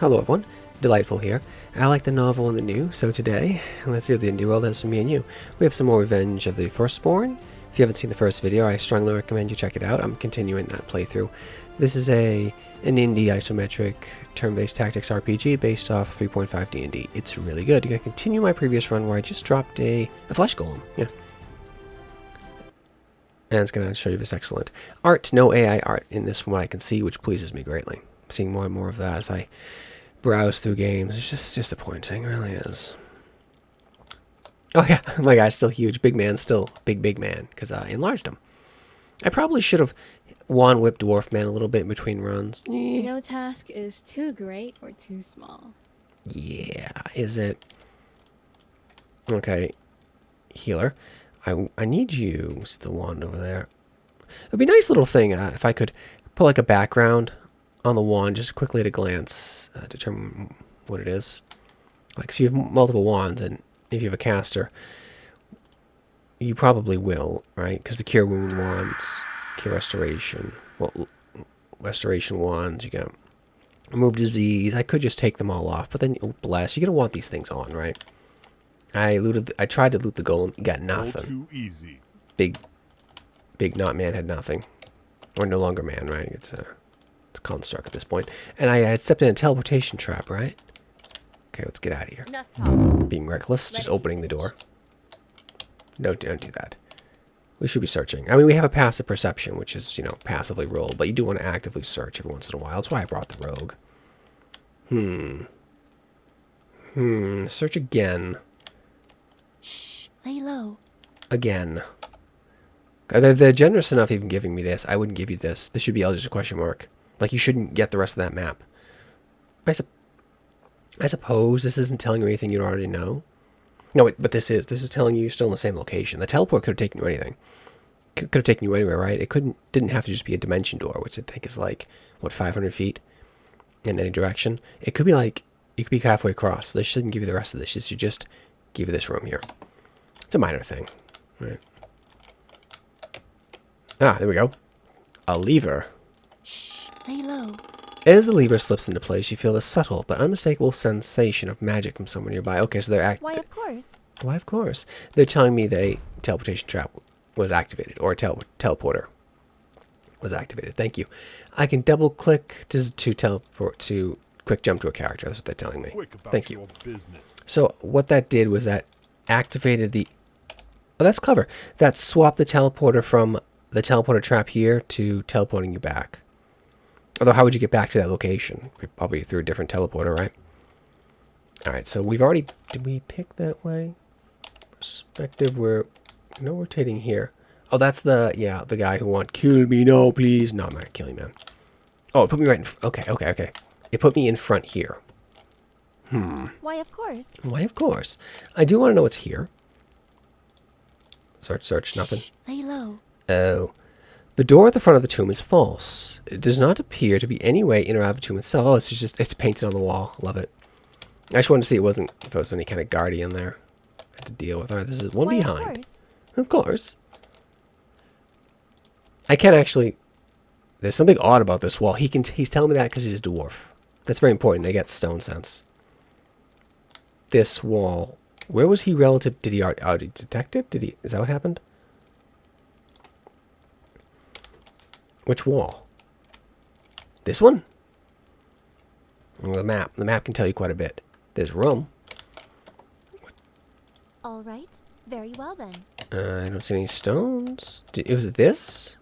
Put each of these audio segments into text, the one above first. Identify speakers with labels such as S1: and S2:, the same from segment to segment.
S1: Hello everyone, Delightful here. I like the novel and the new, so today, let's see what the indie world has for me and you. We have some more Revenge of the Firstborn. If you haven't seen the first video, I strongly recommend you check it out. I'm continuing that playthrough. This is an indie isometric turn-based tactics RPG based off 3.5 D&D. It's really good. You're going to continue my previous run where I just dropped a flesh golem. Yeah. And it's going to show you this excellent art. No AI art in this from what I can see, which pleases me greatly. Seeing more and more of that as I browse through games. It's just disappointing, it really is. Oh yeah, my guy's still huge. Big man, still big man, because I enlarged him. I probably should have wand whipped dwarf man a little bit in between runs.
S2: No task is too great or too small.
S1: Yeah, is it? Okay, healer. I need you. See the wand over there. It'd be a nice little thing if I could put like a background on the wand just quickly at a glance, determine what it is. Like, so you have multiple wands, and if you have a caster, you probably will, right? Because the cure wound wands, cure restoration, well, restoration wands, you got remove disease. I could just take them all off, but then, oh, bless, you're gonna want these things on, right? I tried to loot the golem, got nothing.
S3: Too easy.
S1: Big not man had nothing, or no longer man, right? It's a construct at this point. And I had stepped in a teleportation trap, right? Okay, let's get out of here. Being reckless, just opening the door. No, don't do that. We should be searching. I mean, we have a passive perception, which is, you know, passively roll, but you do want to actively search every once in a while. That's why I brought the rogue. Search again.
S2: Shh, lay low.
S1: Again. They're generous enough even giving me this. I wouldn't give you this. This should be just a question mark. Like, you shouldn't get the rest of that map. I suppose this isn't telling you anything you already know. No, but this is. This is telling you you're still in the same location. The teleport could have taken you anything. Could have taken you anywhere, right? It didn't have to just be a dimension door, which I think is like, what, 500 feet in any direction? It could be like, you could be halfway across. This shouldn't give you the rest of this. This should just give you this room here. It's a minor thing, right? Ah, there we go. A lever.
S2: Shh, lay low.
S1: As the lever slips into place, you feel a subtle but unmistakable sensation of magic from somewhere nearby. Okay, so they're
S2: Why, of course.
S1: Why, of course. They're telling me that a teleportation trap was activated, or a teleporter was activated. Thank you. I can double click to teleport to quick jump to a character. That's what they're telling me. Thank you. So what that did was that activated the... Oh, that's clever. That swapped the teleporter from the teleporter trap here to teleporting you back. Although, how would you get back to that location? Probably through a different teleporter, right? Alright, so we've already... Did we pick that way? Perspective, we're... No rotating here. Oh, that's the... Yeah, the guy who wants... Kill me, no, please. No, I'm not killing, man. Oh, it put me right in... Okay. It put me in front here.
S2: Why, of course.
S1: Why, of course. I do want to know what's here. Search, nothing.
S2: Shh, lay low.
S1: Oh. The door at the front of the tomb is false. It does not appear to be any way in or out of the tomb itself. Oh, it's painted on the wall. Love it. I just wanted to see if it was any kind of guardian there. I had to deal with. Alright, this is one behind. Of course. I can't actually... There's something odd about this wall. He's telling me that because he's a dwarf. That's very important. They get stone sense. This wall... Where was he relative? Did he already detect it? Is that what happened? Which wall? This one? Well, the map. The map can tell you quite a bit. There's room.
S2: All right. Very well, then.
S1: I don't see any stones. Was it this?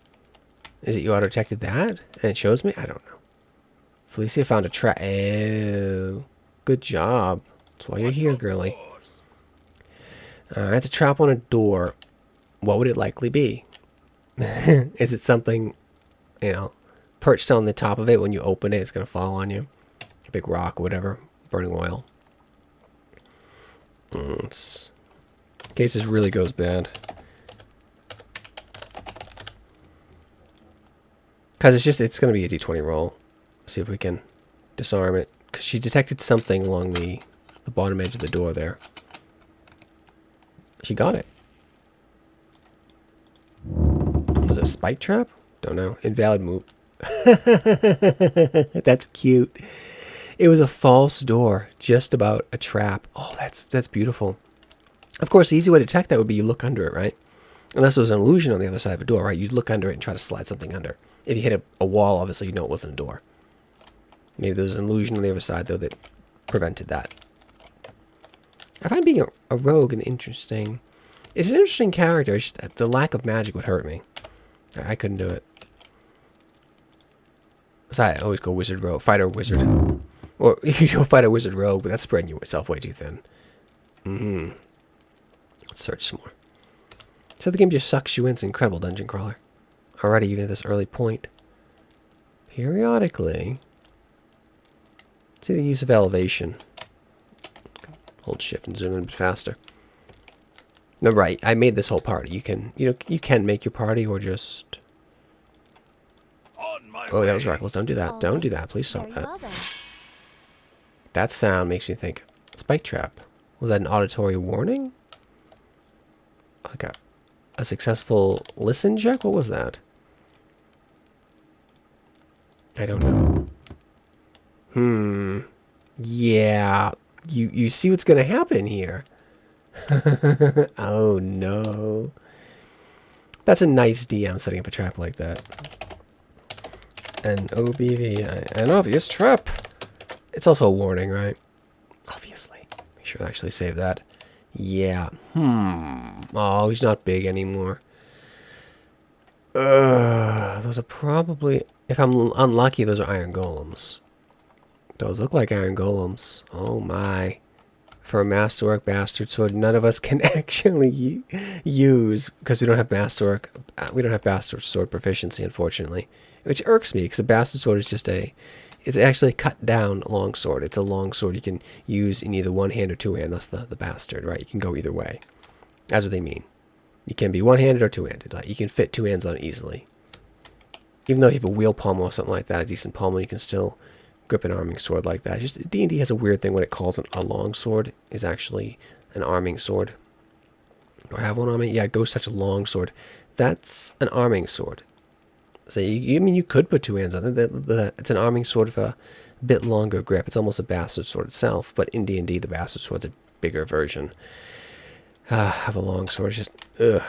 S1: Is it you auto-detected that? And it shows me? I don't know. Felicia found a trap. Oh. Good job. That's why you're here, girly. That's a trap on a door. What would it likely be? Is it something... You know, perched on the top of it. When you open it, it's going to fall on you. A big rock or whatever. Burning oil. In case this really goes bad. Because it's going to be a d20 roll. See if we can disarm it. Because she detected something along the bottom edge of the door there. She got it. Was it a spike trap? Don't know. Invalid move. That's cute. It was a false door, just about a trap. Oh, that's beautiful. Of course, the easy way to detect that would be you look under it, right? Unless there was an illusion on the other side of a door, right? You'd look under it and try to slide something under. If you hit a wall, obviously you know it wasn't a door. Maybe there was an illusion on the other side, though, that prevented that. I find being a rogue an interesting... It's an interesting character. It's just the lack of magic would hurt me. I couldn't do it. So I always go wizard rogue, fighter wizard. Or you go fighter wizard rogue, but that's spreading yourself way too thin. Let's search some more. So the game just sucks you in. It's an incredible dungeon crawler. Already, even at this early point. Periodically. See the use of elevation. Hold shift and zoom in a bit faster. Remember, I made this whole party. You can make your party or just... Oh, that was reckless. Don't do that. Don't do that. Please stop that. That sound makes me think. Spike trap. Was that an auditory warning? Like a successful listen check? What was that? I don't know. Yeah. You see what's going to happen here. Oh, no. That's a nice DM setting up a trap like that. An OBV. An obvious trap. It's also a warning, right? Obviously. Make sure to actually save that. Yeah. Oh, he's not big anymore. Those are probably... If I'm unlucky, those are iron golems. Those look like iron golems. Oh my. For a masterwork bastard sword, none of us can actually use because we don't have masterwork. We don't have bastard sword proficiency, unfortunately, which irks me because a bastard sword is just it's actually a cut down long sword. It's a long sword you can use in either one hand or two hand. That's the bastard, right? You can go either way. That's what they mean. You can be one-handed or two-handed. Like you can fit two hands on it easily. Even though you have a wheel pommel or something like that, a decent pommel, you can still grip an arming sword like that. Just D&D has a weird thing when it calls a long sword is actually an arming sword. Do I have one on me? Yeah, Ghost such a long sword. That's an arming sword. So I mean, you could put two hands on it. It's an arming sword with a bit longer grip. It's almost a bastard sword itself, but in D&D, the bastard sword's a bigger version. Have a long sword. It's just, ugh.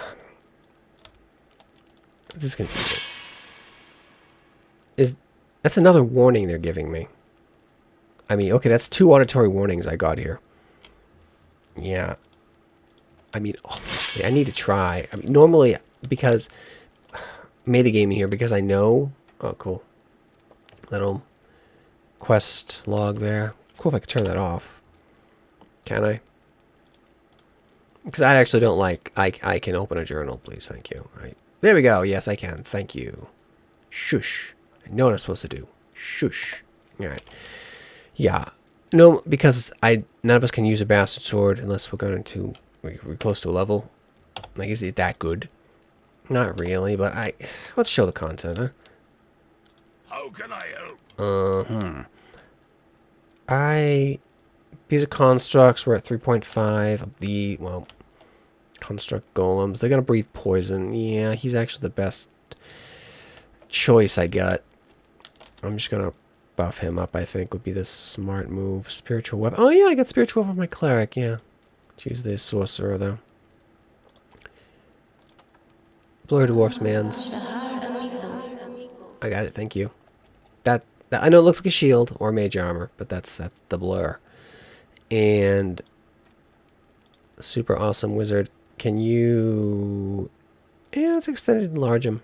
S1: This is confusing. That's another warning they're giving me. I mean, okay, that's 2 auditory warnings I got here. Yeah. I mean, obviously, I need to try. I mean, normally, because... Metagaming here, because I know... Oh, cool. Little quest log there. Cool if I could turn that off. Can I? Because I actually don't like... I can open a journal, please. Thank you. Right. There we go. Yes, I can. Thank you. Shush. I know what I'm supposed to do. Shush. Alright. Yeah. No, because none of us can use a bastard sword unless we're going to... We're close to a level. Like, is it that good? Not really, but let's show the content, huh?
S3: How can I help?
S1: These are constructs. We're at 3.5 of the, well, construct golems. They're gonna breathe poison. Yeah, he's actually the best choice I got. I'm just gonna buff him up, I think, would be the smart move. Spiritual weapon. Oh, yeah, I got spiritual weapon for my cleric, yeah. Choose the sorcerer, though. Blur dwarf's man's. I got it, thank you. That I know it looks like a shield or mage armor, but that's the blur. And super awesome wizard. Can you... Yeah, let's extend it and enlarge him.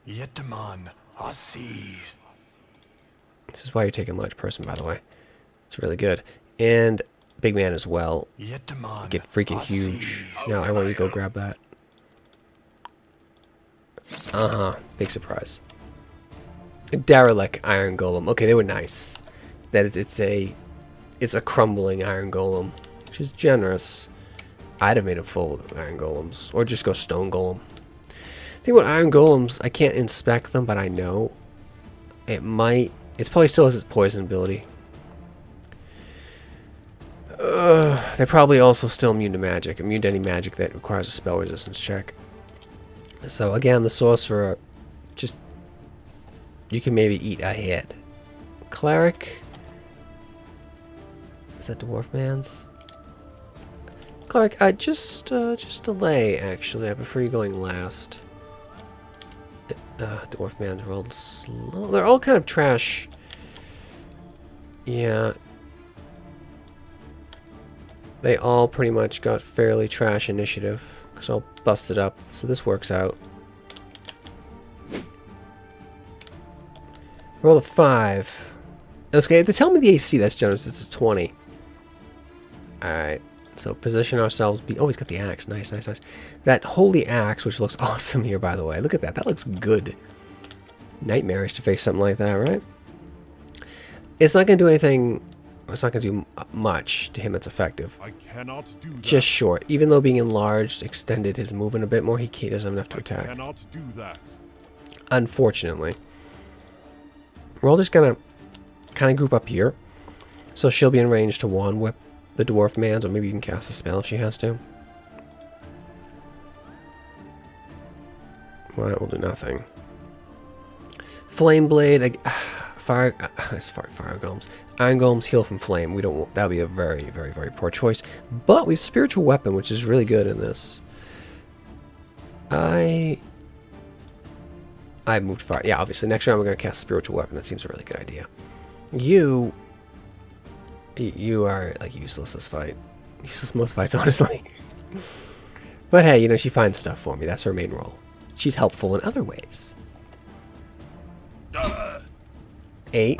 S3: Yetaman, I see.
S1: This is why you're taking large person, by the way. It's really good. And big man as well.
S3: Yetaman,
S1: Get freaking huge. Now I want you to go grab that. Big surprise. A derelict iron golem. Okay, they were nice. It's a crumbling iron golem, which is generous. I'd have made it full of iron golems, or just go stone golem. The thing about iron golems, I can't inspect them, but I know it might. It's probably still has its poison ability. They're probably also still immune to magic, immune to any magic that requires a spell resistance check. So again, the sorcerer, just you can maybe eat a hit. Cleric, Is that dwarf man's? Clark, just delay, actually. I prefer you going last. Dwarf man's rolled slow. They're all kind of trash. Yeah. They all pretty much got fairly trash initiative. Because I'll bust it up. So this works out. Roll a 5. Okay, they tell me the AC. That's generous. It's a 20. Alright. So position ourselves. Oh, he's got the axe. Nice, nice, nice. That holy axe, which looks awesome here, by the way. Look at that. That looks good. Nightmarish to face something like that, right? It's not going to do anything. It's not going to do much to him that's effective.
S3: I cannot do that.
S1: Just short. Even though being enlarged extended his movement a bit more, he doesn't have enough to attack.
S3: I cannot do that.
S1: Unfortunately. We're all just going to kind of group up here. So she'll be in range to wand whip the dwarf man's, or maybe you can cast a spell if she has to. Well, that will do nothing. Flame blade, fire golems. Iron golems heal from flame. We don't. That would be a very, very, very poor choice. But we have spiritual weapon, which is really good in this. I moved far. Yeah, obviously. Next round we're going to cast spiritual weapon. That seems a really good idea. You are like useless this fight. Useless most fights, honestly. But hey, you know, she finds stuff for me. That's her main role. She's helpful in other ways. 8.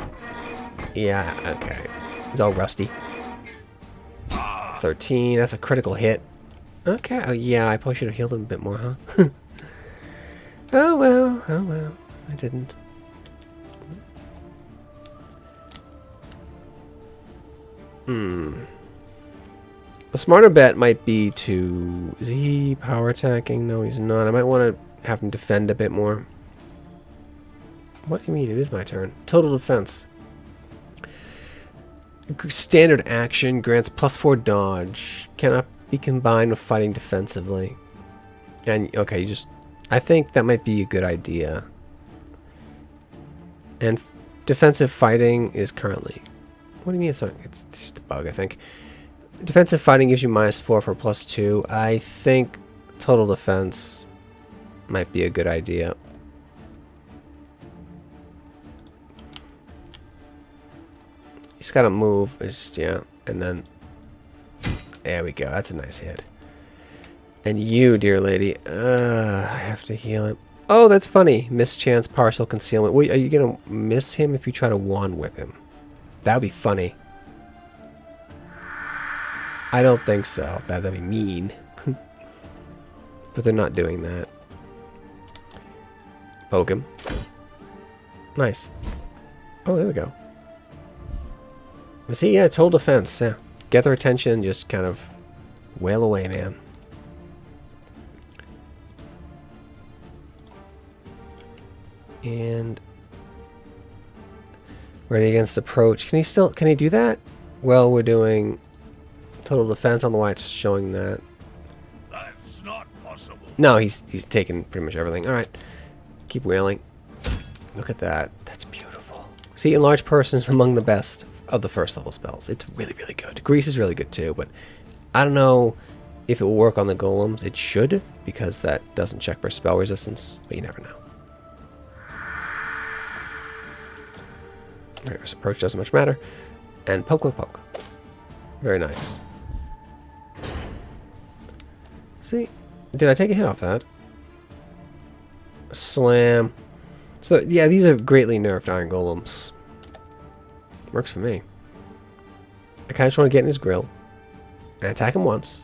S1: Yeah, okay. He's all rusty. 13. That's a critical hit. Okay. Oh, yeah, I probably should have healed him a bit more, huh? Oh, well. Oh, well. I didn't. A smarter bet might be to... Is he power attacking? No, he's not. I might want to have him defend a bit more. What do you mean? It is my turn. Total defense. Standard action grants +4 dodge. Cannot be combined with fighting defensively. And, okay, you just... I think that might be a good idea. And defensive fighting is currently... What do you mean it's not... It's just a bug, I think. Defensive fighting gives you -4 for +2. I think total defense might be a good idea. He's got to move. It's, yeah, and then... There we go. That's a nice hit. And you, dear lady... I have to heal him. Oh, that's funny. Mischance, partial concealment. Wait, are you going to miss him if you try to wand whip him? That would be funny. I don't think so. That'd be mean. But they're not doing that. Poke him. Nice. Oh, there we go. See, yeah, it's whole defense. Yeah. Get their attention and just kind of wail away, man. And ready against approach. Can he do that? Well, we're doing total defense. I don't know why it's showing that.
S3: That's not possible.
S1: No, he's taken pretty much everything. All right, keep wailing. Look at that. That's beautiful. See, enlarged person is among the best of the first level spells. It's really, really good. Grease is really good too, but I don't know if it will work on the golems. It should, because that doesn't check for spell resistance, but you never know. Alright, this approach doesn't much matter. And poke, poke, poke. Very nice. See, did I take a hit off that? Slam. So, yeah, these are greatly nerfed iron golems. Works for me. I kind of just want to get in his grill and attack him once,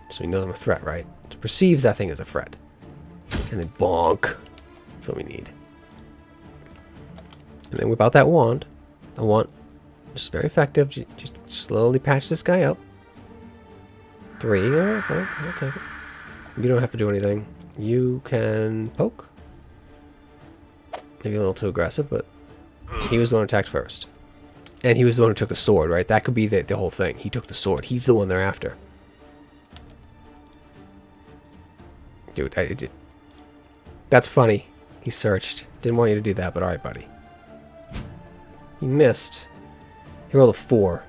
S1: so he knows I'm a threat, right? So perceives that thing as a threat. And then bonk. That's what we need. And then whip out that wand. The wand is very effective. Just slowly patch this guy up. 3. Alright, fine. I'll take it. You don't have to do anything. You can poke. Maybe a little too aggressive, but he was the one who attacked first. And he was the one who took the sword, right? That could be the whole thing. He took the sword. He's the one they're after. Dude, I did. That's funny. He searched. Didn't want you to do that, but alright, buddy. He missed. He rolled a 4.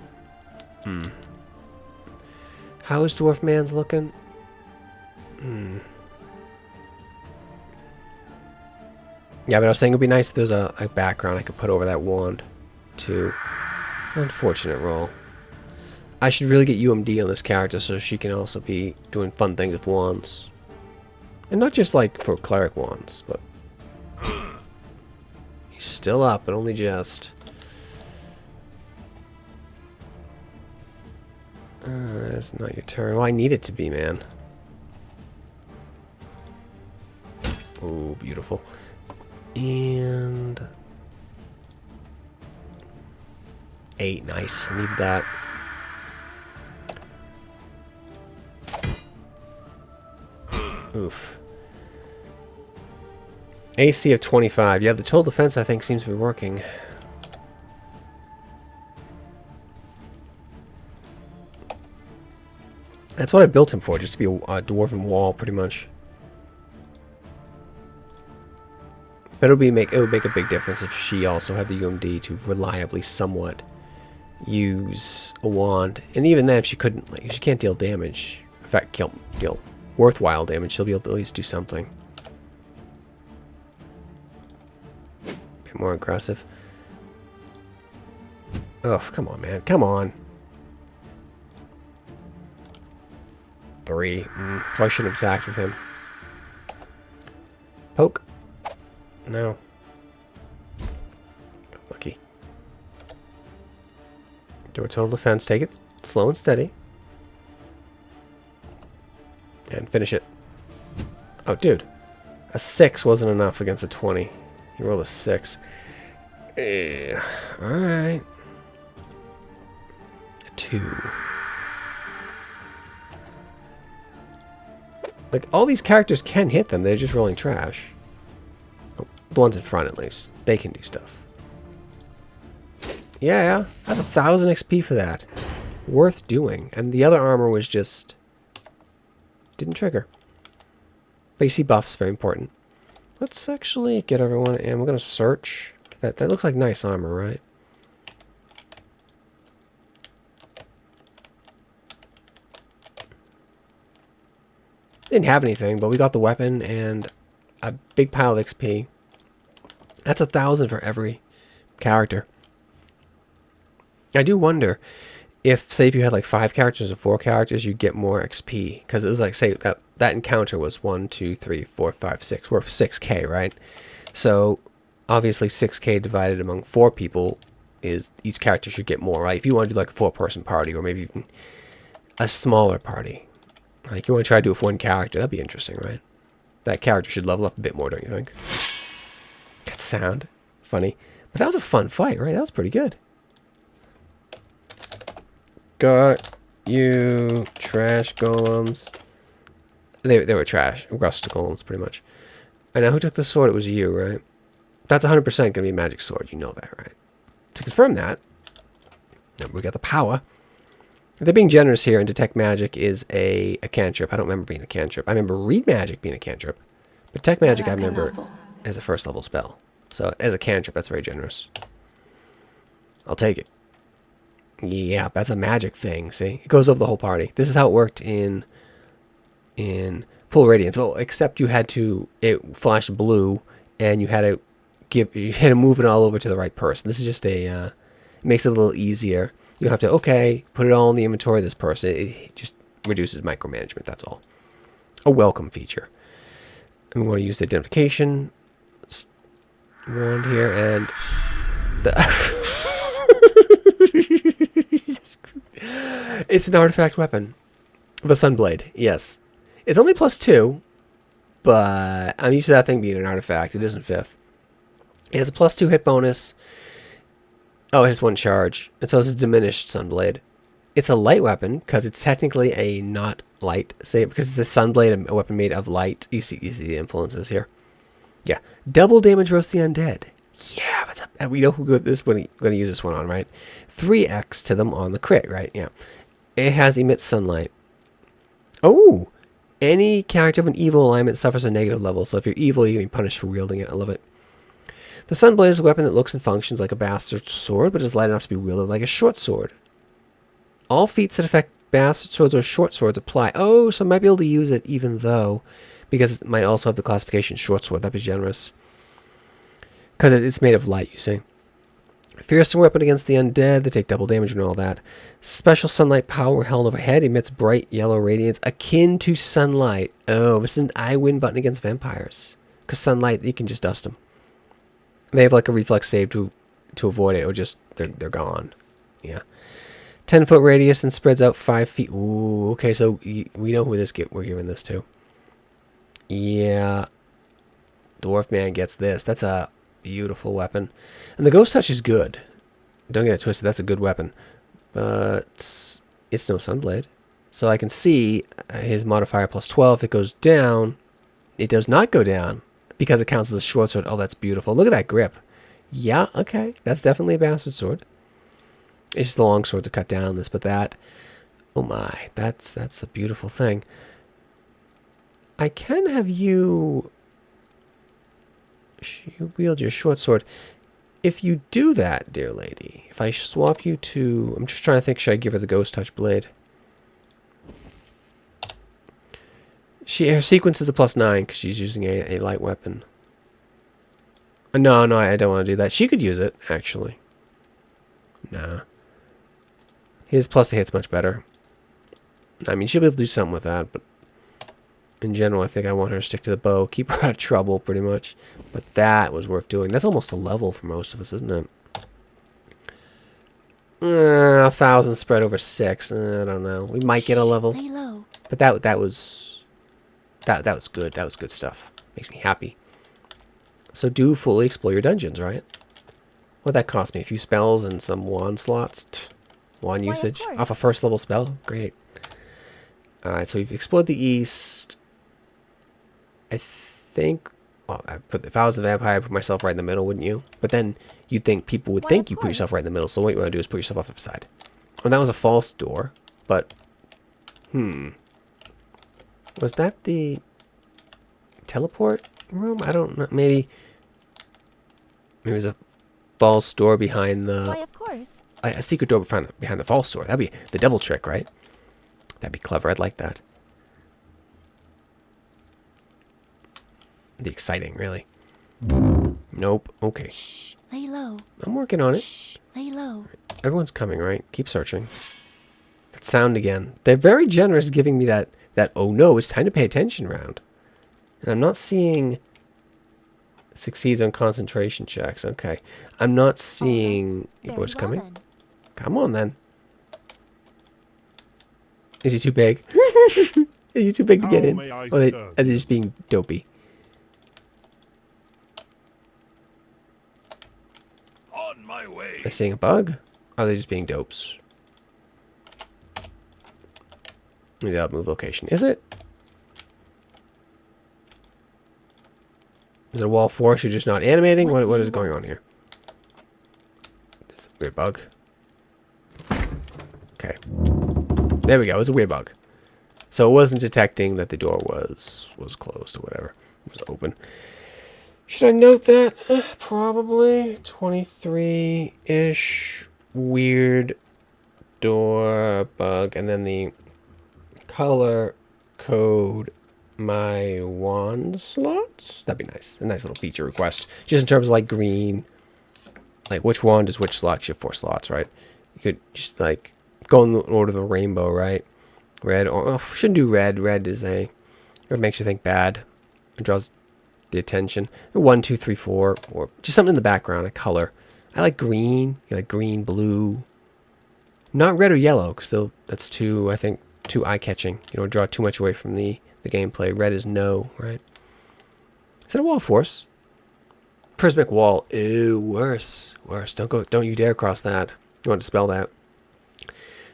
S1: How is Dwarf Man's looking? Yeah, but I was saying it would be nice if there's a background I could put over that wand, too. Unfortunate roll. I should really get UMD on this character so she can also be doing fun things with wands. And not just like for cleric wands, but... He's still up, but only just. That's not your turn. Well, I need it to be, man. Oh, beautiful. And... 8, nice. I need that. Oof. AC of 25. Yeah, the total defense, I think, seems to be working. That's what I built him for, just to be a dwarven wall, pretty much. But it would make a big difference if she also had the UMD to reliably somewhat use a wand. And even then, if she couldn't, like, she can't deal damage. In fact, deal worthwhile damage. She'll be able to at least do something. Bit more aggressive. Oh, come on, man. Come on. 3. Probably shouldn't have attacked with him. Poke. No. Lucky. Do a total defense. Take it slow and steady. And finish it. Oh, dude. A 6 wasn't enough against a 20. He rolled a 6. Alright. A 2. Like, all these characters can hit them. They're just rolling trash. Oh, the ones in front, at least. They can do stuff. Yeah. That's 1,000 XP for that. Worth doing. And the other armor was just... didn't trigger. But you see buffs, very important. Let's actually get everyone, and we're going to search. That looks like nice armor, right? Didn't have anything, but we got the weapon and a big pile of XP. That's 1,000 for every character. I do wonder if, say, if you had like 5 characters or 4 characters, you'd get more XP. Because it was like, say, that encounter was 1, 2, 3, 4, 5, 6. Worth 6k, right? So, obviously 6k divided among 4 people is each character should get more, right? If you want to do like a 4-person party or maybe even a smaller party. Like, you want to try to do it with 1 character. That'd be interesting, right? That character should level up a bit more, don't you think? That sound funny. But that was a fun fight, right? That was pretty good. Got you, trash golems. They were trash. Rust golems, pretty much. And now who took the sword? It was you, right? That's 100% going to be a magic sword. You know that, right? To confirm that, we got the power. They're being generous here, and Detect Magic is a cantrip. I don't remember being a cantrip. I remember Read Magic being a cantrip. But Detect Magic, I remember as a first level spell. So, as a cantrip, that's very generous. I'll take it. Yeah, that's a magic thing, see? It goes over the whole party. This is how it worked in Full Radiance. Oh, except you had to, it flashed blue, and you had to move it all over to the right person. This is just it makes it a little easier. You don't have to, okay, put it all in the inventory of this person. It just reduces micromanagement, that's all. A welcome feature. I'm going to use the identification wand here, and it's an artifact weapon of a Sunblade, yes. It's only +2, but I'm used to that thing being an artifact. It isn't 5th. It has a +2 hit bonus. Oh, it has 1 charge. And so it's a diminished Sunblade. It's a light weapon, because it's technically a not light, say, because it's a Sunblade, a weapon made of light. You see the influences here. Yeah. Double damage roast the undead. Yeah, but we know who this going to use this one on, right? 3x to them on the crit, right? Yeah. It has emits sunlight. Oh! Any character of an evil alignment suffers a negative level, so if you're evil, you can be punished for wielding it. I love it. The Sunblade is a weapon that looks and functions like a bastard sword, but is light enough to be wielded like a short sword. All feats that affect bastard swords or short swords apply. Oh, so I might be able to use it even though, because it might also have the classification short sword. That'd be generous. Because it's made of light, you see. Fearsome weapon against the undead. They take double damage and all that. Special sunlight power held overhead. Emits bright yellow radiance akin to sunlight. Oh, this is an I win button against vampires. Because sunlight, you can just dust them. They have like a reflex save to avoid it, or just they're gone. Yeah. 10-foot radius and spreads out 5 feet. Ooh, okay, so we know who we're giving this to. Yeah. Dwarf man gets this. That's a beautiful weapon. And the ghost touch is good. Don't get it twisted, that's a good weapon. But it's no sunblade. So I can see his modifier plus 12. If it goes down, it does not go down because it counts as a short sword. Oh, that's beautiful. Look at that grip. Yeah, okay. That's definitely a bastard sword. It's just the long sword to cut down this, but that, oh my, that's a beautiful thing. I can have you wield your short sword. If you do that, dear lady, if I swap you to, I'm just trying to think, should I give her the ghost touch blade? Her sequence is a +9 because she's using a light weapon. No, I don't want to do that. She could use it, actually. Nah. His plus to hit's much better. I mean, she'll be able to do something with that, but in general, I think I want her to stick to the bow. Keep her out of trouble, pretty much. But that was worth doing. That's almost a level for most of us, isn't it? 1,000 spread over 6. I don't know. We might get a level.
S2: Lay low.
S1: But that was good. That was good stuff. Makes me happy. So do fully explore your dungeons, right? What'd that cost me? A few spells and some wand slots? Wand usage? Off a first level spell? Great. Alright, so we've explored the east. I think... Well, if I was a vampire, I'd put myself right in the middle, wouldn't you? But then you'd think people would think you put yourself right in the middle. So what you want to do is put yourself off to the side. And that was a false door. But... Was that the... teleport room? I don't know. Maybe there's a false door behind the...
S2: Why, of course.
S1: A secret door behind the false door. That'd be the double trick, right? That'd be clever. I'd like that. It'd be exciting, really. Nope. Okay.
S2: Shh. Lay low.
S1: I'm working on it.
S2: Shh. Lay low.
S1: Everyone's coming, right? Keep searching. That sound again. They're very generous giving me that oh no, it's time to pay attention round. And I'm not seeing succeeds on concentration checks. Okay. I'm not seeing what's coming.
S2: Then.
S1: Come on, then. Is he too big? Are you too big to get in? Or are they just being dopey?
S3: On my way.
S1: Am I seeing a bug? Or are they just being dopes? Maybe I'll move location. Is it? Is it a wall force? You're just not animating? What is going on here? It's a weird bug. Okay. There we go. It was a weird bug. So it wasn't detecting that the door was closed or whatever. It was open. Should I note that? Probably 23-ish weird door bug, and then the color code my wand slots. That'd be nice. A nice little feature request. Just in terms of like green, like which wand is which slot. You have 4 slots, right? You could just like go in the order of the rainbow, right? Red, or shouldn't do red. Red is it makes you think bad. It draws the attention. 1, 2, 3, 4, or just something in the background, a color. I like green. You like green, blue. Not red or yellow, because that's too, I think, too eye-catching. You don't draw too much away from the gameplay. Red is no, right? Is that a wall force? Prismatic wall. Ew, worse. Worse. Don't you dare cross that. You want to spell that.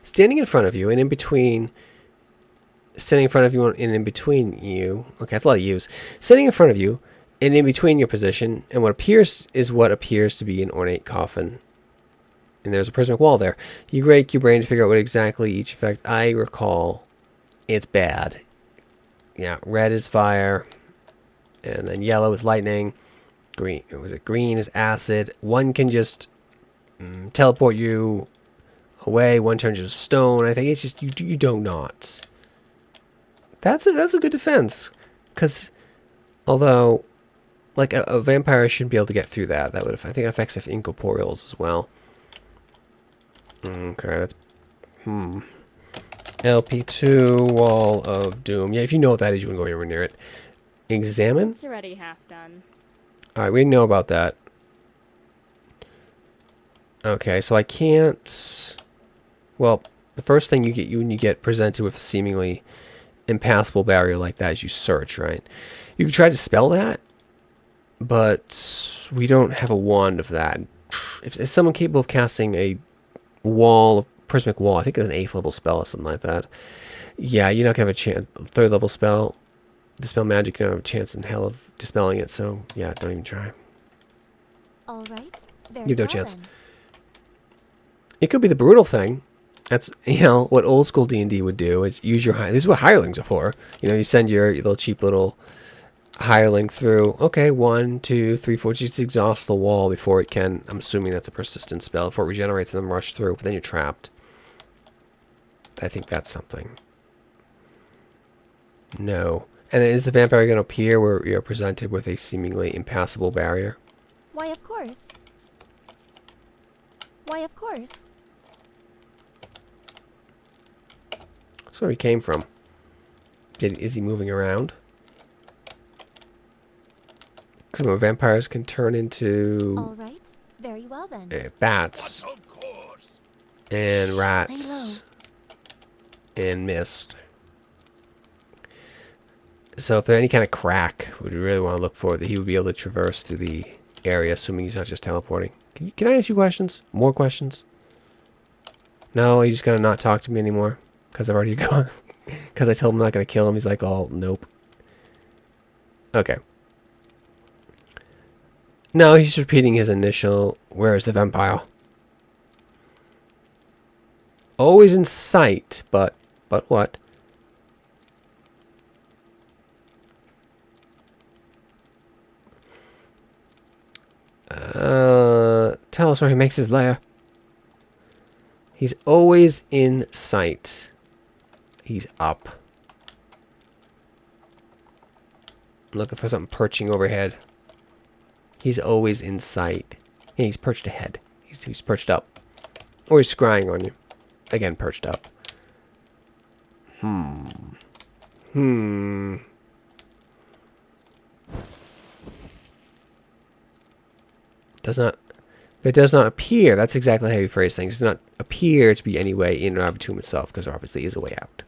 S1: Standing in front of you and in between. Standing in front of you and in between you. Okay, that's a lot of U's. Standing in front of you and in between your position and what appears to be an ornate coffin. And there's a prismatic wall there. You rake your brain to figure out what exactly each effect. I recall it's bad. Yeah, red is fire. And then yellow is lightning. Green is acid. One can just teleport you away. One turns into stone. I think it's just you don't not. That's a good defense, because although like a vampire shouldn't be able to get through that. That would I think affects incorporeals as well. Okay, that's LP2 Wall of Doom. Yeah, if you know what that is, you wouldn't go anywhere near it. Examine.
S2: It's already half done.
S1: All right, we know about that. Okay, so I can't. Well, the first thing when you get presented with a seemingly impassable barrier like that is you search, right? You can try to spell that, but we don't have a wand of that. If someone capable of casting a wall, prismatic wall, I think it's an 8th level spell or something like that. Yeah, you're not gonna have a chance. 3rd level spell, dispel magic, you don't have a chance in hell of dispelling it. So yeah, don't even try.
S4: All right. Very
S1: You have no
S4: well
S1: chance.
S4: then.
S1: It could be the brutal thing. That's, you know, what old school D&D would do. Is use your this is what hirelings are for. You know, you send your little cheap little hireling through. Okay, 1, 2, 3, 4. Just exhaust the wall before it can. I'm assuming that's a persistent spell. Before it regenerates and then rush through. But then you're trapped. I think that's something. No. And then is the vampire going to appear where you're presented with a seemingly impassable barrier?
S4: Why, of course. Why, of course.
S1: That's where he came from. Is he moving around? Because vampires can turn into
S4: All right. Very well then.
S1: bats
S3: But of course.
S1: and
S4: Lay low.
S1: rats and mist. So if there's any kind of crack, we really want to look for that he would be able to traverse through the area, assuming he's not just teleporting. Can I ask you questions? More questions? No, he's just gonna not talk to me anymore because I've already gone. Because I told him I'm not gonna kill him. He's like, "Oh, nope." Okay. No, he's just repeating his initial. Where is the vampire? Always in sight, but what? Tell us where he makes his lair. He's always in sight. He's up. I'm looking for something perching overhead. He's always in sight. Yeah, he's perched ahead. He's perched up. Or he's scrying on you. Again, perched up. Does not... It does not appear, that's exactly how you phrase things. It does not appear to be any way in or out of the tomb itself, because there obviously is a way out.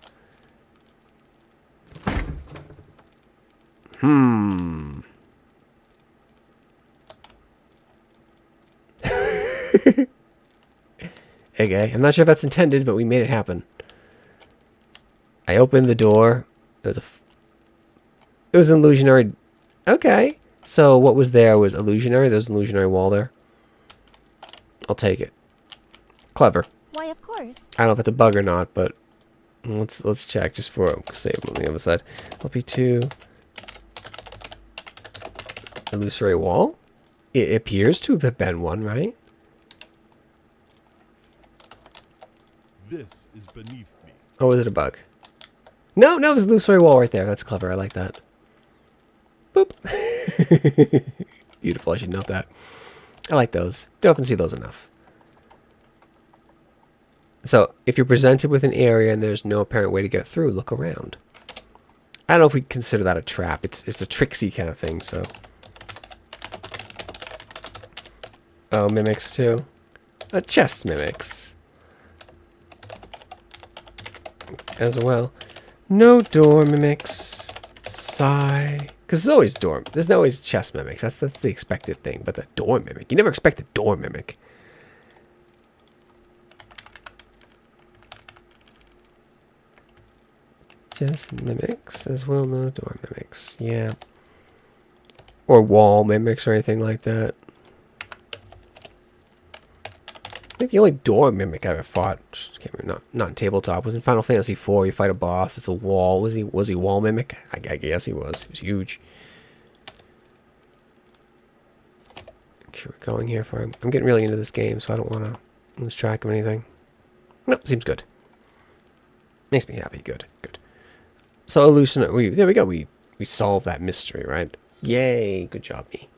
S1: Okay, I'm not sure if that's intended, but we made it happen. I opened the door. It was an illusionary... Okay, so what was there was illusionary. There's an illusionary wall there. I'll take it. Clever.
S4: Why, of course.
S1: I don't know if it's a bug or not, but let's check just for save on the other side. LP2 illusory wall. It appears to have been one, right?
S5: This is beneath me.
S1: Oh, is it a bug? No, it was illusory wall right there. That's clever. I like that. Boop. Beautiful. I should note that. I like those. Don't often see those enough. So, if you're presented with an area and there's no apparent way to get through, look around. I don't know if we consider that a trap. It's a tricksy kind of thing, so. Oh, mimics too. Chest mimics. As well. No door mimics. Sigh. Because there's always door. There's always chest mimics. That's the expected thing. But the door mimic. You never expect the door mimic. Chest mimics as well. No door mimics. Yeah. Or wall mimics or anything like that. I think the only door mimic I ever fought, can't remember, not in tabletop, was in Final Fantasy IV. You fight a boss, it's a wall. Was he wall mimic? I guess he was. He was huge. Make sure we're going here for him. I'm getting really into this game, so I don't want to lose track of anything. Nope, seems good. Makes me happy. Good, good. So hallucinate. There we go. We solved that mystery, right? Yay! Good job, me.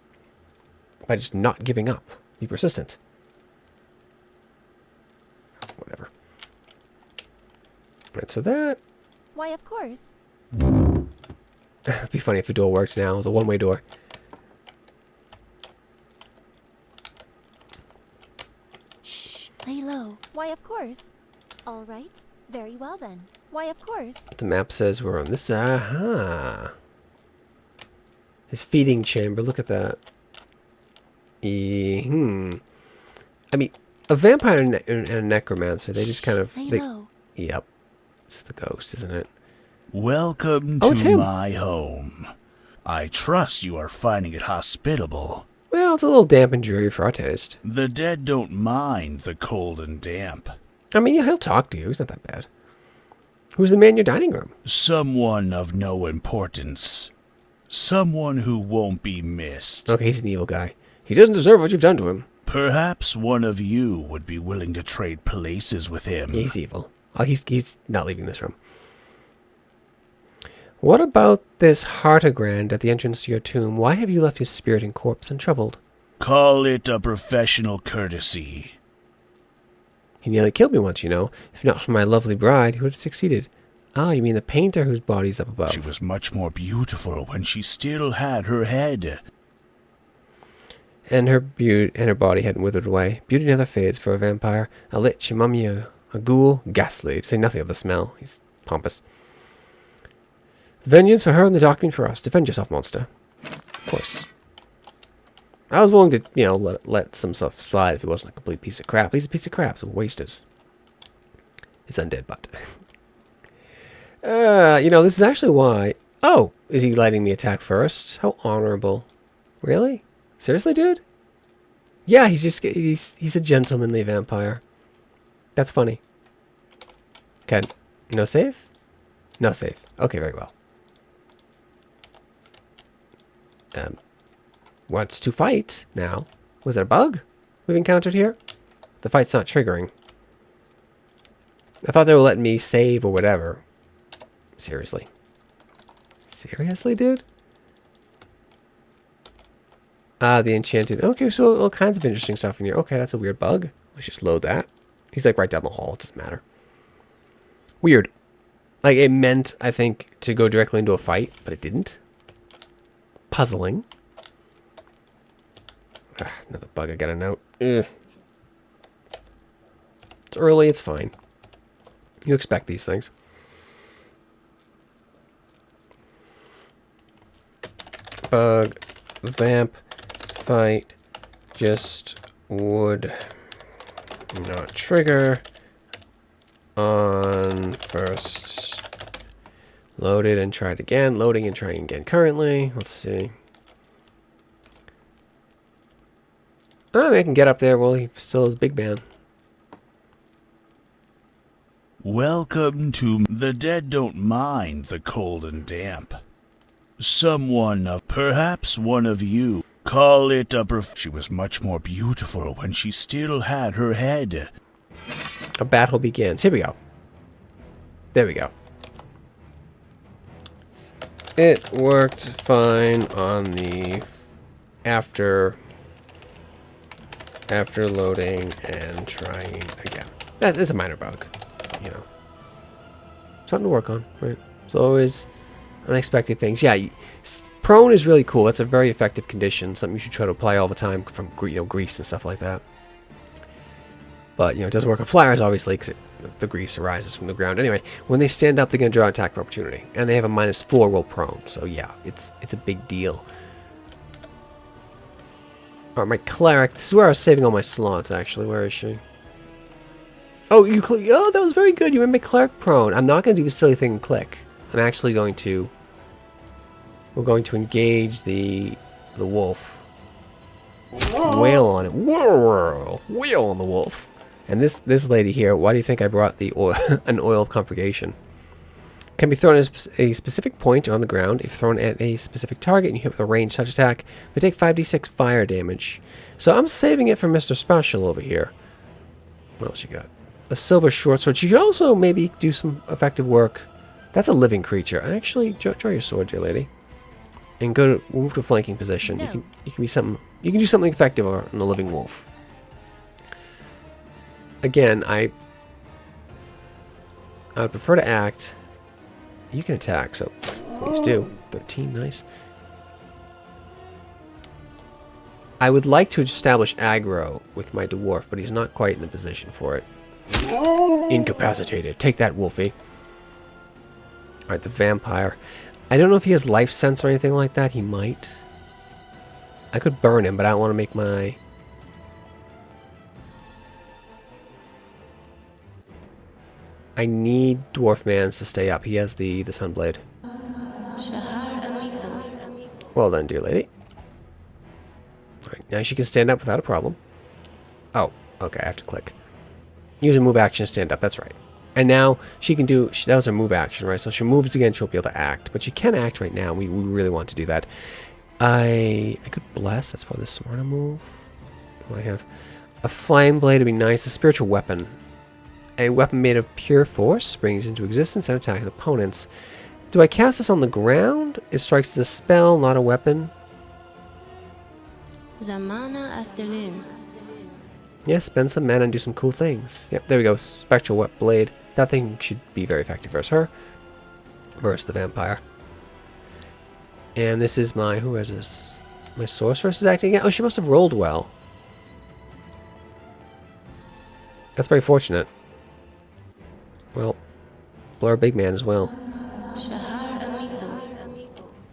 S1: By just not giving up. Be persistent. Whatever. Right, so that...
S4: Why, of course.
S1: It'd be funny if the door worked now. It was a one-way door.
S4: Shh, lay low. Why, of course. All right. Very well, then. Why, of course.
S1: The map says we're on this... Aha! His feeding chamber. Look at that. I mean, a vampire and a necromancer, they just kind of...
S4: Lay low.
S1: Yep. It's the ghost, isn't it?
S6: Welcome
S1: Oh, it's
S6: to
S1: him.
S6: my home. I trust you are finding it hospitable.
S1: Well, it's a little damp and dreary for our taste.
S6: The dead don't mind the cold and damp.
S1: I mean, yeah, he'll talk to you. He's not that bad. Who's the man in your dining room?
S6: Someone of no importance. Someone who won't be missed.
S1: Okay, he's an evil guy. He doesn't deserve what you've done to him.
S6: Perhaps one of you would be willing to trade places with him.
S1: He's evil. Oh, he's not leaving this room. What about this Heartigrand at the entrance to your tomb? Why have you left his spirit and corpse untroubled?
S6: Call it a professional courtesy.
S1: He nearly killed me once, you know. If not for my lovely bride, he would have succeeded. Ah, you mean the painter whose body's up above.
S6: She was much more beautiful when she still had her head.
S1: And her body hadn't withered away. Beauty never fades for a vampire. A lich, a mummy, a ghoul, ghastly, to say nothing of the smell. He's pompous. Vengeance for her and the document for us. Defend yourself, monster. Of course. I was willing to, you know, let some stuff slide if he wasn't a complete piece of crap. He's a piece of crap, so waste his undead butt. You know, this is actually why... Oh, is he letting me attack first? How honorable. Really? Seriously, dude? Yeah, he's a gentlemanly vampire. That's funny. Okay, no save? No save. Okay, very well. Wants to fight now. Was it a bug we've encountered here? The fight's not triggering. I thought they were letting me save or whatever. Seriously. Seriously, dude? Ah, the enchanted. Okay, so all kinds of interesting stuff in here. Okay, that's a weird bug. Let's just load that. He's like right down the hall. It doesn't matter. Weird. Like it meant, I think, to go directly into a fight, but it didn't. Puzzling. Ah, another bug. I got a note. Ugh. It's early. It's fine. You expect these things. Bug. Vamp. Fight. Just would not trigger on first. Loaded and tried again. Loading and trying again currently. Let's see. Oh, I can get up there while he still is big man.
S6: Welcome to... The dead don't mind the cold and damp. Someone of... Perhaps one of you. Call it a... She was much more beautiful when she still had her head.
S1: A battle begins. Here we go. There we go. It worked fine on the after loading and trying again. That is a minor bug, you know. Something to work on, right? It's always unexpected things. Yeah, prone is really cool. That's a very effective condition. Something you should try to apply all the time from, you know, grease and stuff like that. But, you know, it doesn't work on flyers, obviously, because the grease arises from the ground. Anyway, when they stand up, they're going to draw an attack for opportunity. And they have a -4 while prone. So, yeah, it's a big deal. Alright, my cleric. This is where I was saving all my slots, actually. Where is she? Oh, oh, that was very good. You made my cleric prone. I'm not going to do a silly thing and click. I'm actually going to... We're going to engage the wolf. Wail on it. Wail on the wolf. And this lady here, why do you think I brought the oil, an oil of conflagration? Can be thrown at a specific point on the ground. If thrown at a specific target and you hit with a ranged touch attack, we take 5d6 fire damage. So I'm saving it for Mr. Special over here. What else you got? a silver short sword. She could also maybe do some effective work. That's a living creature. Actually, draw your sword, dear lady, and move to a flanking position.
S4: No.
S1: You can be something. You can do something effective on the living wolf. Again, I would prefer to act. You can attack, so please do. 13, nice. I would like to establish aggro with my dwarf, but he's not quite in the position for it. Incapacitated. Take that, Wolfie. Alright, the vampire. I don't know if he has life sense or anything like that. He might. I could burn him, but I don't want to make my... I need Dwarf Mans to stay up. He has the Sunblade. Well done, dear lady. Alright, now she can stand up without a problem. Oh, okay, I have to click. Use a move action to stand up, that's right. And now she can do... that was her move action, right? So she moves again, she'll be able to act. But she can act right now. We really want to do that. I could bless. That's probably the smarter move. What do I have? A flame blade would be nice. A spiritual weapon. A weapon made of pure force springs into existence and attacks opponents. Do I cast this on the ground? It strikes as a spell, not a weapon.
S7: Zamana Astelin.
S1: Yeah, spend some mana and do some cool things. Yep, there we go. Spectral wet blade. That thing should be very effective versus her. Versus the vampire. And this is my... who is this? My sorceress is acting again? Oh, she must have rolled well. That's very fortunate. Well, blur big man as well.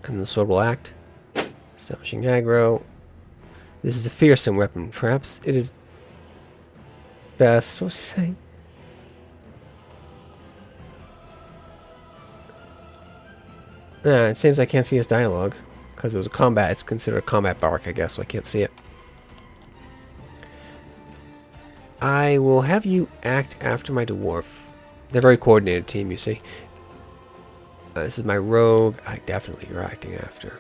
S1: And the sword will act. Establishing aggro. This is a fearsome weapon. Perhaps it is best... what was he saying? It seems I can't see his dialogue. Because it was a combat. It's considered a combat bark, I guess, so I can't see it. I will have you act after my dwarf. They're a very coordinated team, you see. This is my rogue. Definitely you're acting after.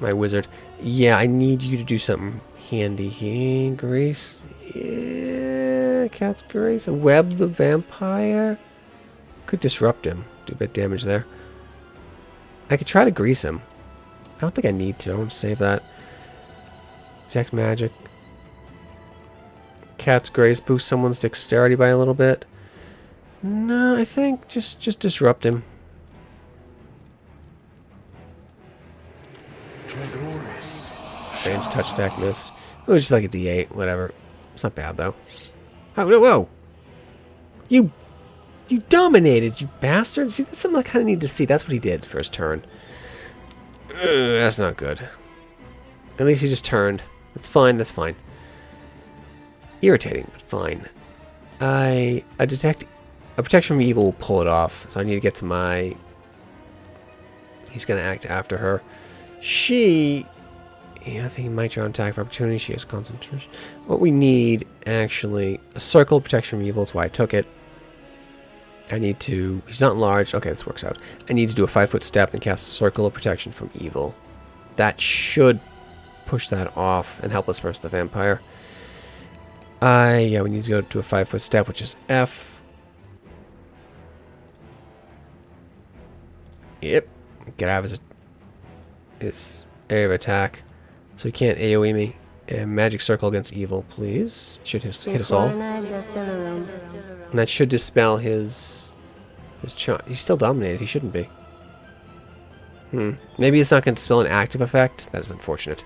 S1: My wizard. Yeah, I need you to do something handy. Grace. Yeah, Cat's Grace. A web the vampire. Could disrupt him. Do a bit of damage there. I could try to grease him. I don't think I need to. I want to save that. Detect magic. Cat's Grace boosts someone's dexterity by a little bit. No, I think just disrupt him. Range touch attack missed. It was just like a D8, whatever. It's not bad though. Oh, whoa! You dominated, you bastard! See, that's something I kind of need to see. That's what he did for his turn. That's not good. At least he just turned. That's fine. That's fine. Irritating, but fine. I detect a protection from evil will pull it off, so I need to get to my... he's gonna act after her. She... yeah, I think he might try on attack for opportunity. She has concentration. What we need, actually, a circle protection from evil. That's why I took it. I need to... he's not large. Okay, this works out. I need to do a 5-foot step and cast a circle of protection from evil. That should push that off and help us versus the vampire. Yeah, we need to go to a 5-foot step, which is F. Yep. Get out of his area of attack. So he can't AoE me. And magic circle against evil, please. Should hit us all. And that should dispel his charm. He's still dominated. He shouldn't be. Maybe it's not going to dispel an active effect. That is unfortunate.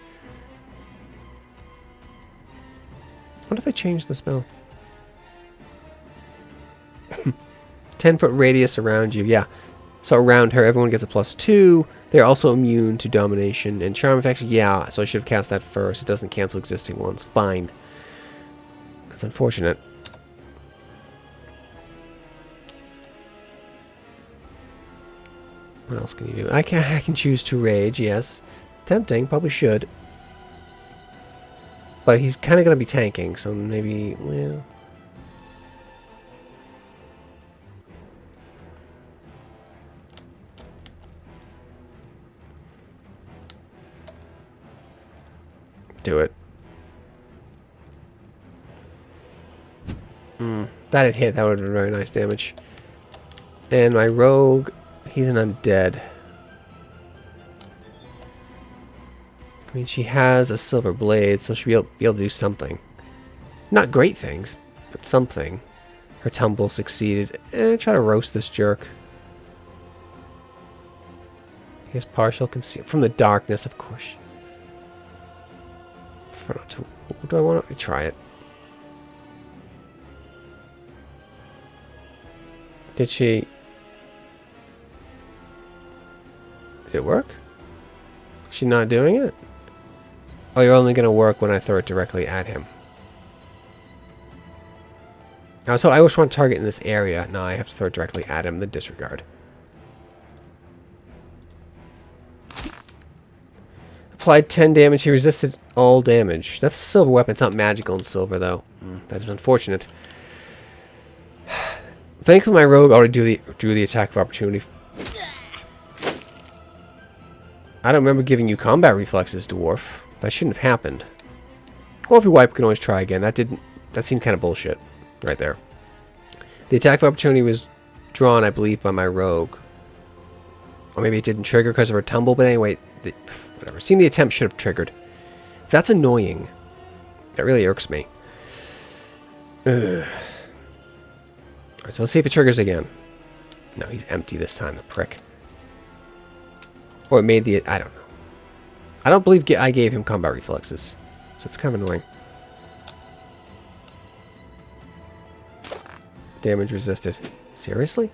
S1: What if I change the spell? 10-foot radius around you. Yeah. So around her, everyone gets a +2. They're also immune to domination and charm effects. Yeah, so I should have cast that first. It doesn't cancel existing ones. Fine. That's unfortunate. What else can you do? I can choose to rage, yes. Tempting, probably should. But he's kind of going to be tanking, so maybe, well... do it. That had hit. That would have been very nice damage. And my rogue, he's an undead. I mean, she has a silver blade, so she'll be able to do something. Not great things, but something. Her tumble succeeded. Try to roast this jerk. He has partial conceal from the darkness, of course. Do I want to try it? Did she? Did it work? Is she not doing it? Oh, you're only going to work when I throw it directly at him. Now, so I always want to target in this area. Now I have to throw it directly at him. The disregard. Applied 10 damage. He resisted all damage. That's a silver weapon. It's not magical in silver, though. That is unfortunate. Thankfully, my rogue already drew the attack of opportunity. I don't remember giving you combat reflexes, dwarf. That shouldn't have happened. Or if you wipe, you can always try again. That seemed kind of bullshit right there. The attack of opportunity was drawn, I believe, by my rogue. Or maybe it didn't trigger because of her tumble. But anyway, whatever. Seeing the attempt should have triggered. That's annoying. That really irks me. Ugh. Alright, so let's see if it triggers again. No, he's empty this time, the prick. Or it made the... I don't know. I don't believe I gave him combat reflexes. So it's kind of annoying. Damage resisted. Seriously?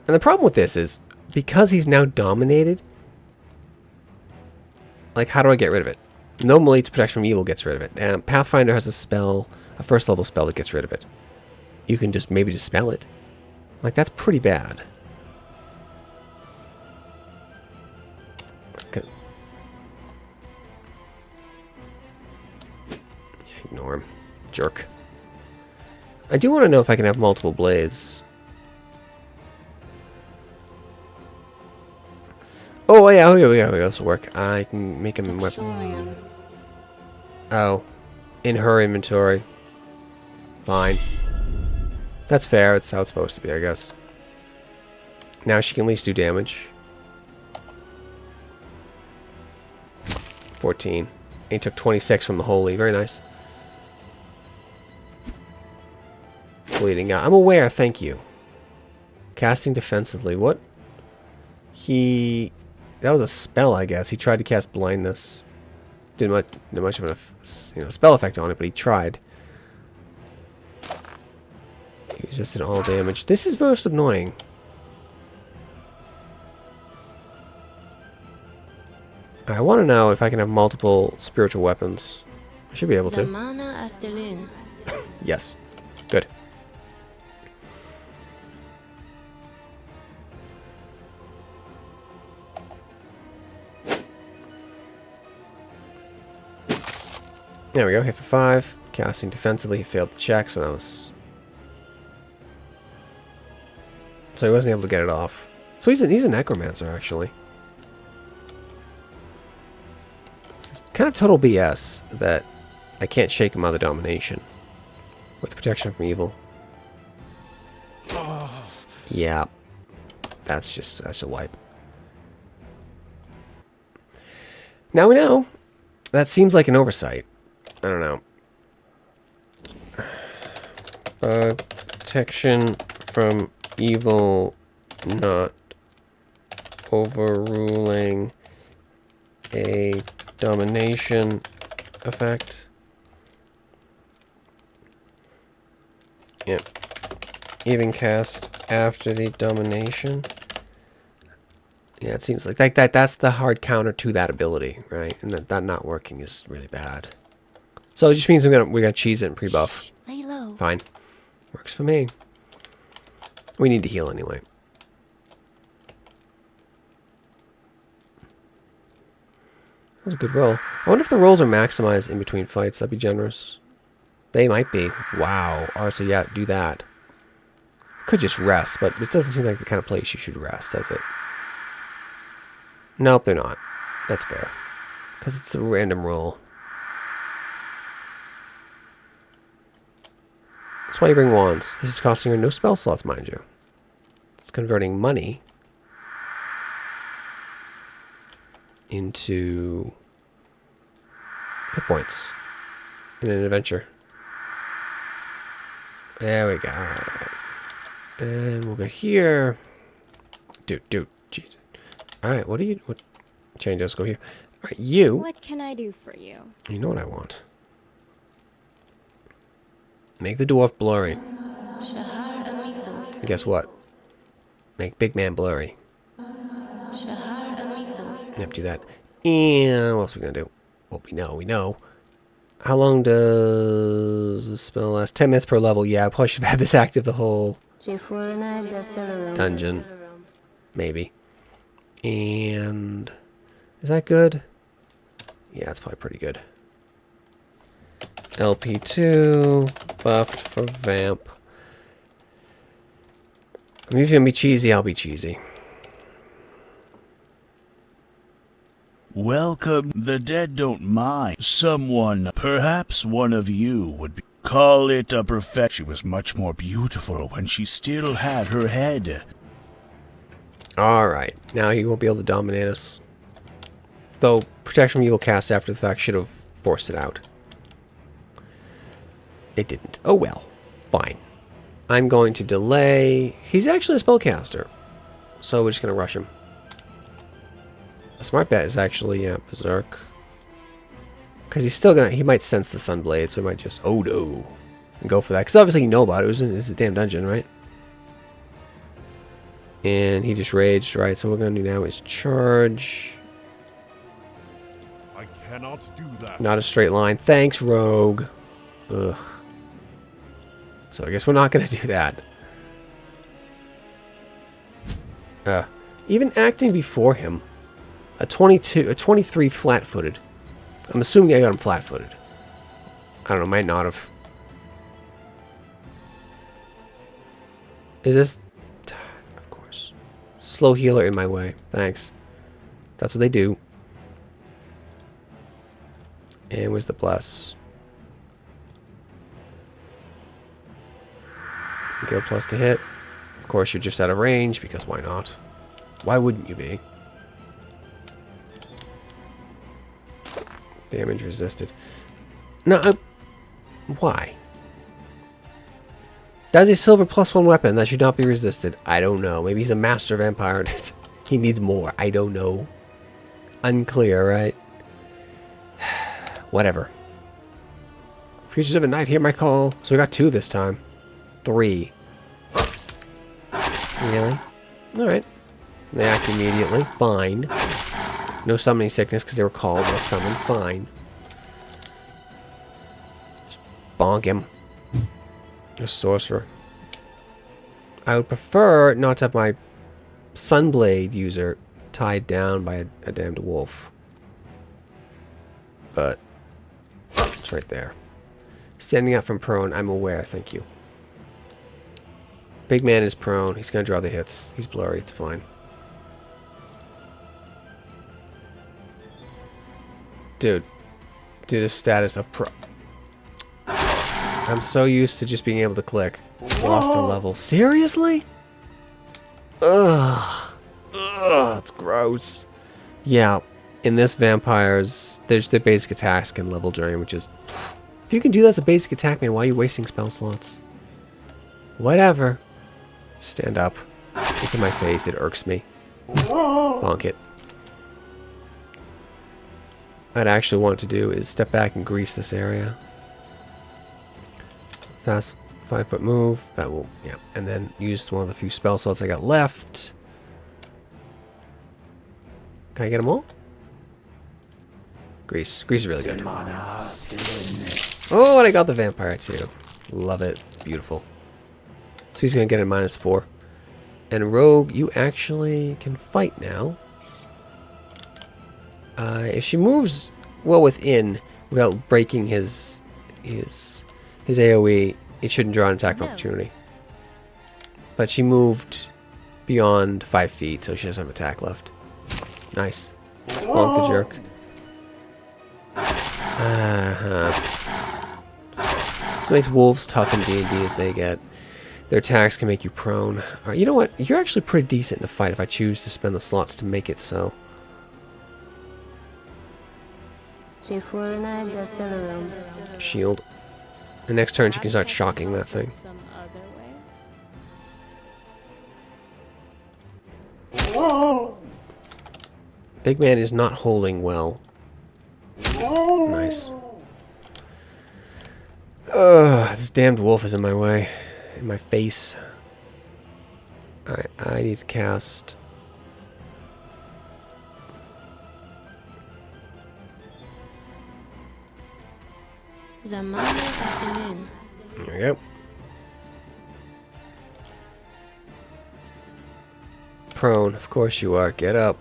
S1: And the problem with this is, because he's now dominated, like, how do I get rid of it? Normally, it's protection from evil gets rid of it. Pathfinder has a spell, a first level spell that gets rid of it. You can just maybe dispel it. Like, that's pretty bad. Okay. Yeah, ignore him. Jerk. I do want to know if I can have multiple blades. Oh, yeah, this will work. I can make him a weapon.
S7: Saurian.
S1: Oh. In her inventory. Fine. That's fair. That's how it's supposed to be, I guess. Now she can at least do damage. 14. And he took 26 from the holy. Very nice. Bleeding out. I'm aware, thank you. Casting defensively. What? That was a spell, I guess. He tried to cast blindness. Didn't much of a spell effect on it, but he tried. He resisted all damage. This is most annoying. I want to know if I can have multiple spiritual weapons. I should be able to.
S7: Zamana Astelin.
S1: Yes. Good. There we go. Hit for 5. Casting defensively. He failed the check, so that was... So he wasn't able to get it off. So he's a necromancer, actually. It's kind of total BS that I can't shake him out of the domination with protection from evil. Yeah. That's a wipe. Now we know. That seems like an oversight. I don't know. Protection from evil not overruling a domination effect. Yep. Even cast after the domination. Yeah, it seems like that's the hard counter to that ability, right? And that not working is really bad. So it just means we're gonna cheese it and pre-buff.
S4: Lay low.
S1: Fine. Works for me. We need to heal anyway. That was a good roll. I wonder if the rolls are maximized in between fights. That'd be generous. They might be. Wow. Alright, so yeah, do that. Could just rest, but it doesn't seem like the kind of place you should rest, does it? Nope, they're not. That's fair. Because it's a random roll. That's why you bring wands. This is costing her no spell slots, mind you. It's converting money into hit points in an adventure. There we go. Alright. And we'll go here. Dude, jeez. Alright, what change, let's go here. Alright, you.
S2: What can I do for you?
S1: You know what I want. Make the dwarf blurry.
S7: Shahar Amigo.
S1: And guess what? Make big man blurry.
S7: Shahar Amigo.
S1: Yep, do that. And what else are we gonna do? Well, we know. How long does the spell last? 10 minutes per level. Yeah, I probably should have had this active the whole dungeon. Maybe. And is that good? Yeah, it's probably pretty good. LP2 buffed for vamp. I mean, if you're gonna be cheesy, I'll be cheesy.
S6: Welcome. The dead don't mind. Someone, perhaps one of you, would be. Call it a perfect. She was much more beautiful when she still had her head.
S1: Alright, now he won't be able to dominate us. Though, protection from evil cast after the fact should have forced it out. It didn't. Oh well. Fine. I'm going to delay. He's actually a spellcaster. So we're just going to rush him. A smart bet is actually, Berserk. Because he's still going to... He might sense the Sunblade, so he might just... Oh no. And go for that. Because obviously you know about it. It was in this damn dungeon, right? And he just raged, right? So what we're going to do now is charge.
S5: I cannot do that.
S1: Not a straight line. Thanks, rogue. Ugh. So I guess we're not going to do that. Even acting before him, a 23 flat-footed. I'm assuming I got him flat-footed. I don't know, might not have. Is this... Of course. Slow healer in my way. Thanks. That's what they do. And where's the bless? Go plus to hit. Of course, you're just out of range, because why not? Why wouldn't you be? Damage resisted. No, why? That's a silver +1 weapon that should not be resisted. I don't know. Maybe he's a master vampire. He needs more. I don't know. Unclear, right? Whatever. Creatures of the night, hear my call. So we got 2 this time. 3. Really? Alright. They act immediately. Fine. No summoning sickness because they were called. Let's summon. Fine. Just bonk him. A sorcerer. I would prefer not to have my Sunblade user tied down by a damned wolf. But it's right there. Standing up from prone, I'm aware, thank you. Big man is prone. He's going to draw the hits. He's blurry. It's fine. Dude. Dude, his status of pro... I'm so used to just being able to click. Lost a level. Seriously? Ugh. Ugh, that's gross. Yeah. In this vampires, there's the basic attacks can level drain, which is... If you can do that as a basic attack, man, why are you wasting spell slots? Whatever. Stand up. It's in my face. It irks me. Bonk it. What I actually want to do is step back and grease this area. Fast 5-foot move. That will, yeah. And then use one of the few spell slots I got left. Can I get them all? Grease. Grease is really good. Oh, and I got the vampire too. Love it. Beautiful. So he's going to get a -4. And rogue, you actually can fight now. If she moves well within without breaking his AoE, it shouldn't draw an attack of opportunity. But she moved beyond 5 feet, so she doesn't have attack left. Nice. Bonk the jerk. This makes wolves tough in D&D as they get. Their attacks can make you prone. Alright, you know what? You're actually pretty decent in a fight if I choose to spend the slots to make it so. Shield. The next turn she can start shocking that thing.
S2: Some other way.
S1: Big man is not holding well. Nice. Ugh, this damned wolf is in my way. In my face. Alright, I need to cast. There we go. Prone, of course you are. Get up.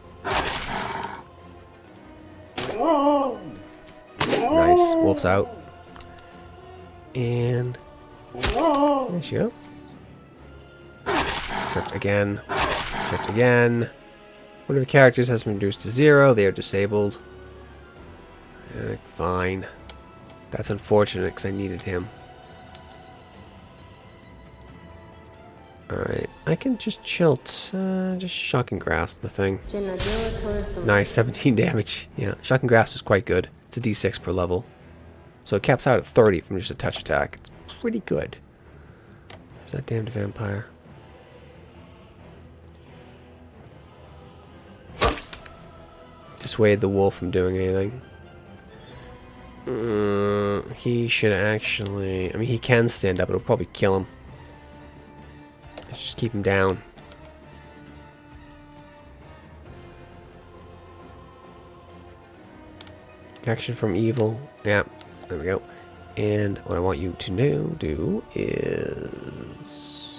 S1: Nice. Wolf's out. And there she go. Tripped again. Tripped again. One of the characters has been reduced to 0. They are disabled. Fine. That's unfortunate because I needed him. Alright. I can just chill. Just shock and grasp the thing. Nice. 17 damage. Yeah. Shock and grasp is quite good. It's a d6 per level. So it caps out at 30 from just a touch attack. It's pretty good. There's that damned vampire. Dissuade the wolf from doing anything. He should actually... I mean, he can stand up. It'll probably kill him. Let's just keep him down. Action from evil. Yeah, there we go. And what I want you to do is...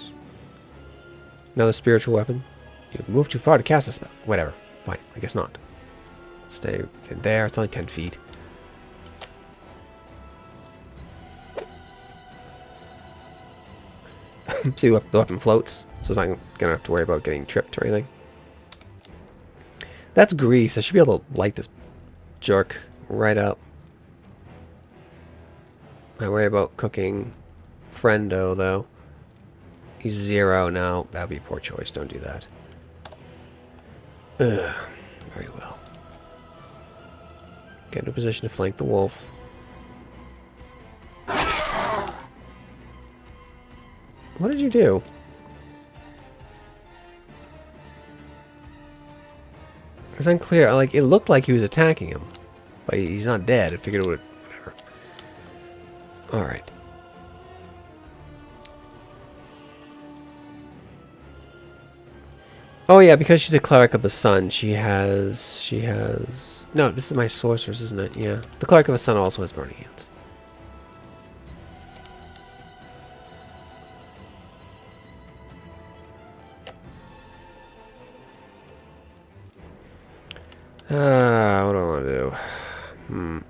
S1: Another spiritual weapon. You've moved too far to cast a spell. Whatever. Fine. I guess not. Stay within there. It's only 10 feet. See, the weapon floats, so it's not going to have to worry about getting tripped or anything. That's grease. I should be able to light this jerk right up. I worry about cooking Friendo, though. He's 0 now. That would be a poor choice. Don't do that. Ugh. Very well. Get in a position to flank the wolf. What did you do? It was unclear. Like, it looked like he was attacking him. But he's not dead. I figured it would... Whatever. Alright. Oh yeah, because she's a cleric of the sun, she has... No, this is my sorceress, isn't it? Yeah. The cleric of the sun also has burning hands. What do I want to do?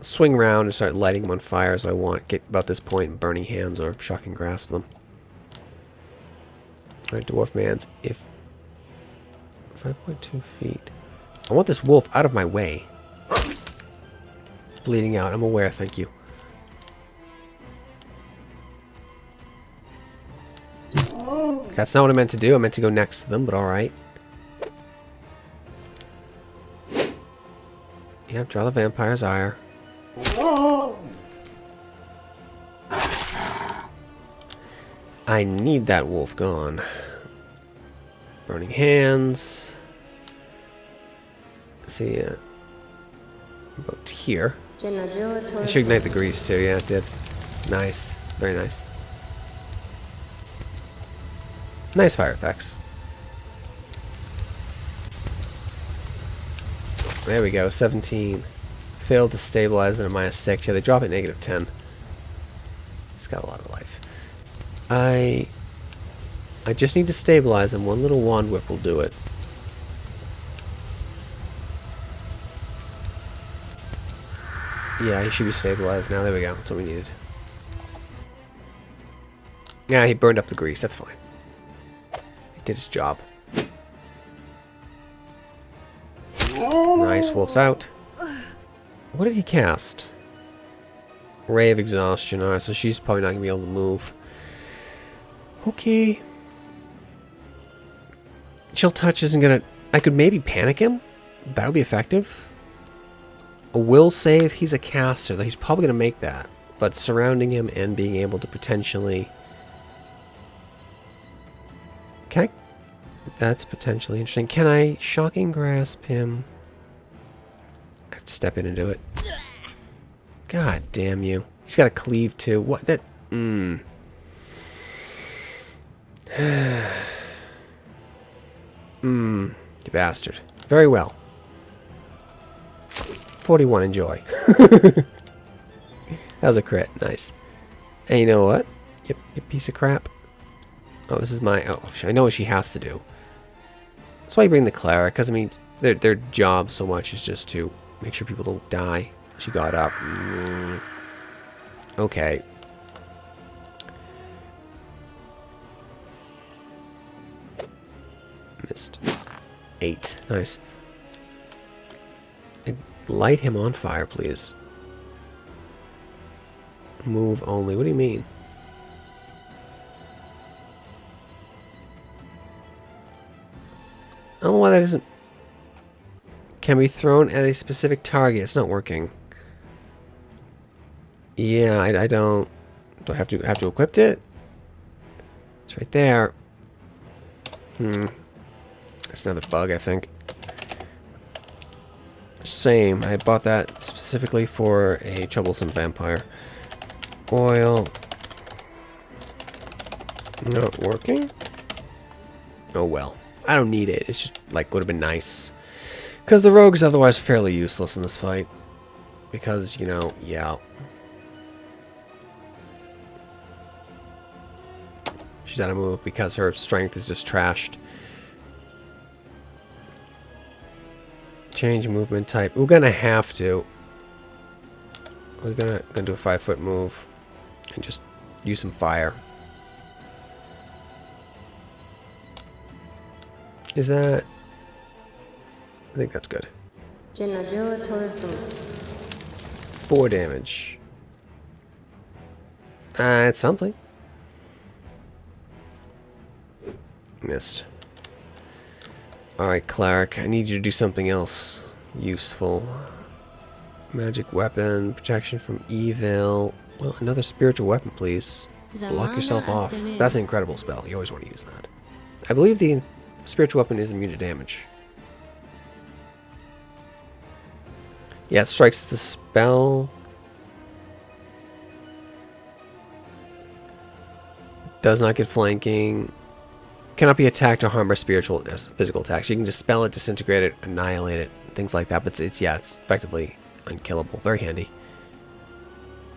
S1: Swing around and start lighting them on fire as I want. Get about this point, burning hands or shock and grasp them. Alright, dwarf man's. If 5.2 feet. I want this wolf out of my way. Bleeding out. I'm aware, thank you. That's not what I meant to do. I meant to go next to them, but alright. Yep, draw the vampire's ire. I need that wolf gone. Burning hands. See, about here. I should ignite the grease too. Yeah, it did. Nice. Very nice. Nice fire effects. There we go, 17. Failed to stabilize it at -6. Yeah, they drop it -10. It's got a lot of life. I just need to stabilize him. One little wand whip will do it. Yeah, he should be stabilized now. There we go. That's what we needed. Yeah, he burned up the grease. That's fine. He did his job. Nice, wolf's out. What did he cast? Ray of Exhaustion. Alright, so she's probably not going to be able to move. Okay. Chill Touch isn't going to... I could maybe panic him. That would be effective. A will save. He's a caster. He's probably going to make that. But surrounding him and being able to potentially... Can I... That's potentially interesting. Can I Shocking Grasp him? I have to step in and do it. God damn you. He's got a cleave too. What? That... You bastard. Very well. 41, enjoy. That was a crit. Nice. And you know what? Yep, you piece of crap. Oh, this is my... Oh, I know what she has to do. That's why you bring the cleric, because, I mean, their job so much is just to make sure people don't die. She got up. Okay. Missed. 8. Nice. Light him on fire, please. Move only. What do you mean? I don't know why that isn't... Can be thrown at a specific target. It's not working. Yeah, I don't... Do I have to equip it? It's right there. That's another bug, I think. Same. I bought that specifically for a troublesome vampire. Oil. Not working? Oh well. I don't need it. It's just, like, would have been nice. Because the rogue is otherwise fairly useless in this fight. Because, you know, yeah. She's out of move because her strength is just trashed. Change movement type. We're gonna have to. We're gonna do a 5-foot move and just use some fire. Is that... I think that's good. 4 damage. It's something. Missed. Alright, cleric. I need you to do something else useful. Magic weapon, protection from evil. Well, another spiritual weapon, please. Block yourself off. That's an incredible spell. You always want to use that. I believe the spiritual weapon is immune to damage. Yeah, it strikes the spell. Does not get flanking. Cannot be attacked or harmed by spiritual physical attacks. You can dispel it, disintegrate it, annihilate it, things like that. But it's yeah, it's effectively unkillable. Very handy.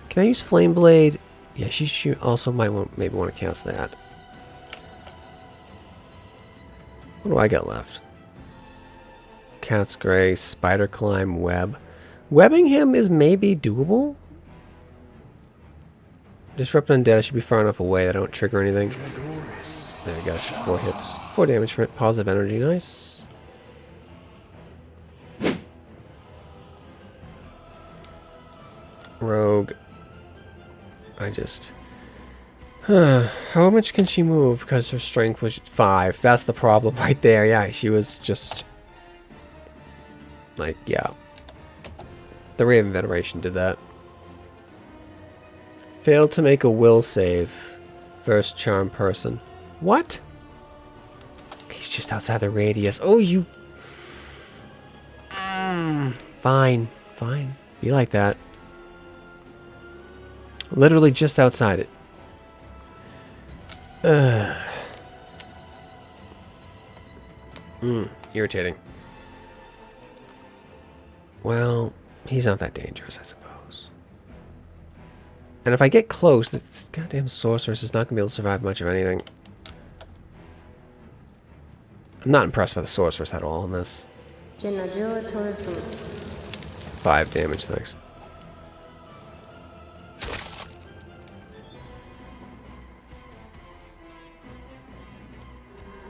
S1: Can I use Flame Blade? Yeah, she also might maybe want to cast that. What do I got left? Cat's Grace, Spider Climb, Web. Webbing him is maybe doable. Disrupt Undead. I should be far enough away that I don't trigger anything. There we go. 4 hits. 4 damage for it. Positive energy. Nice. Rogue. I just... how much can she move? Because her strength was 5. That's the problem right there. Yeah, she was just... Like, yeah. The Raven Veneration did that. Failed to make a will save. First charm person. What? He's just outside the radius. Oh, you... Fine. Fine. Be like that. Literally just outside it. Irritating. Well, he's not that dangerous, I suppose. And if I get close, this goddamn sorceress is not going to be able to survive much of anything. I'm not impressed by the sorceress at all in this. 5 damage, thanks.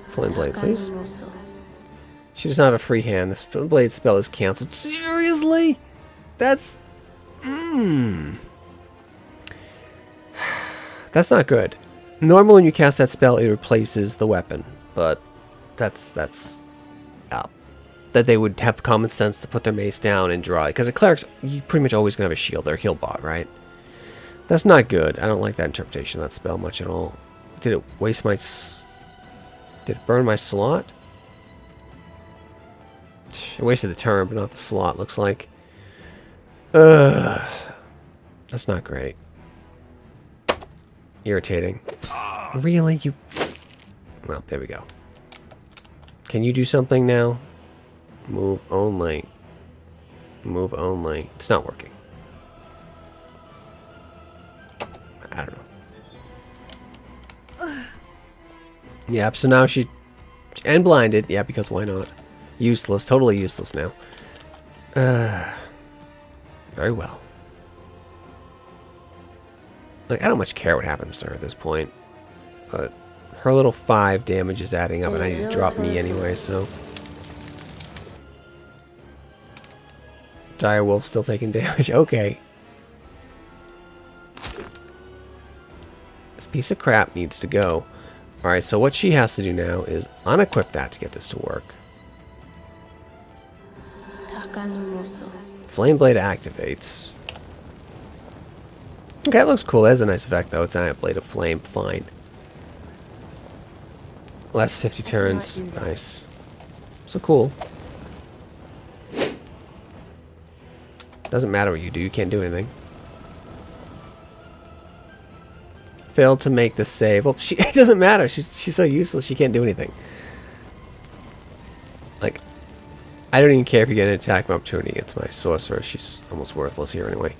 S1: Flame Blade, please. She does not have a free hand. The Flame Blade spell is cancelled. Seriously? That's... That's not good. Normally when you cast that spell, it replaces the weapon, but that's that they would have common sense to put their mace down and draw it. Because a cleric's, you pretty much always gonna have a shield. They're a heal bot, right? That's not good. I don't like that interpretation of that spell much at all. Did it waste my... Did it burn my slot? It wasted the turn, but not the slot, looks like. Ugh. That's not great. Irritating. Really? You... Well, there we go. Can you do something now? Move only. Move only. It's not working. I don't know. Yep, so now she... And blinded. Yeah, because why not? Useless. Totally useless now. Very well. Like, I don't much care what happens to her at this point. But her little 5 damage is adding up, and I need to drop me anyway, so... Dire Wolf still taking damage. Okay. This piece of crap needs to go. Alright, so what she has to do now is unequip that to get this to work. Flame Blade activates. Okay, that looks cool. That has a nice effect, though. It's a Blade of Flame. Fine. Last 50 turns. Nice. So cool. Doesn't matter what you do. You can't do anything. Failed to make the save. Well, it doesn't matter. She's so useless. She can't do anything. Like, I don't even care if you get an attack of opportunity against my sorcerer. She's almost worthless here anyway.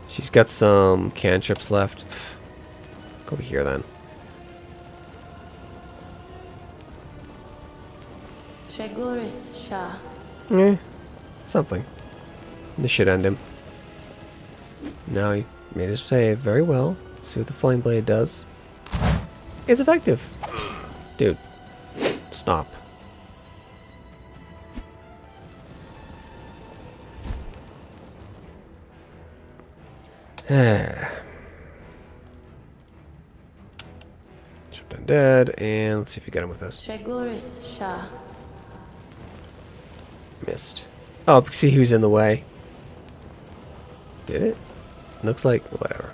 S1: She's got some cantrips left. Go over here then. Something. This should end him. Now he made his save very well. Let's see what the Flame Blade does. It's effective. Dude, stop. Shipped Undead, and let's see if we get him with us. Missed. Oh, see who's in the way. Did it? Looks like whatever.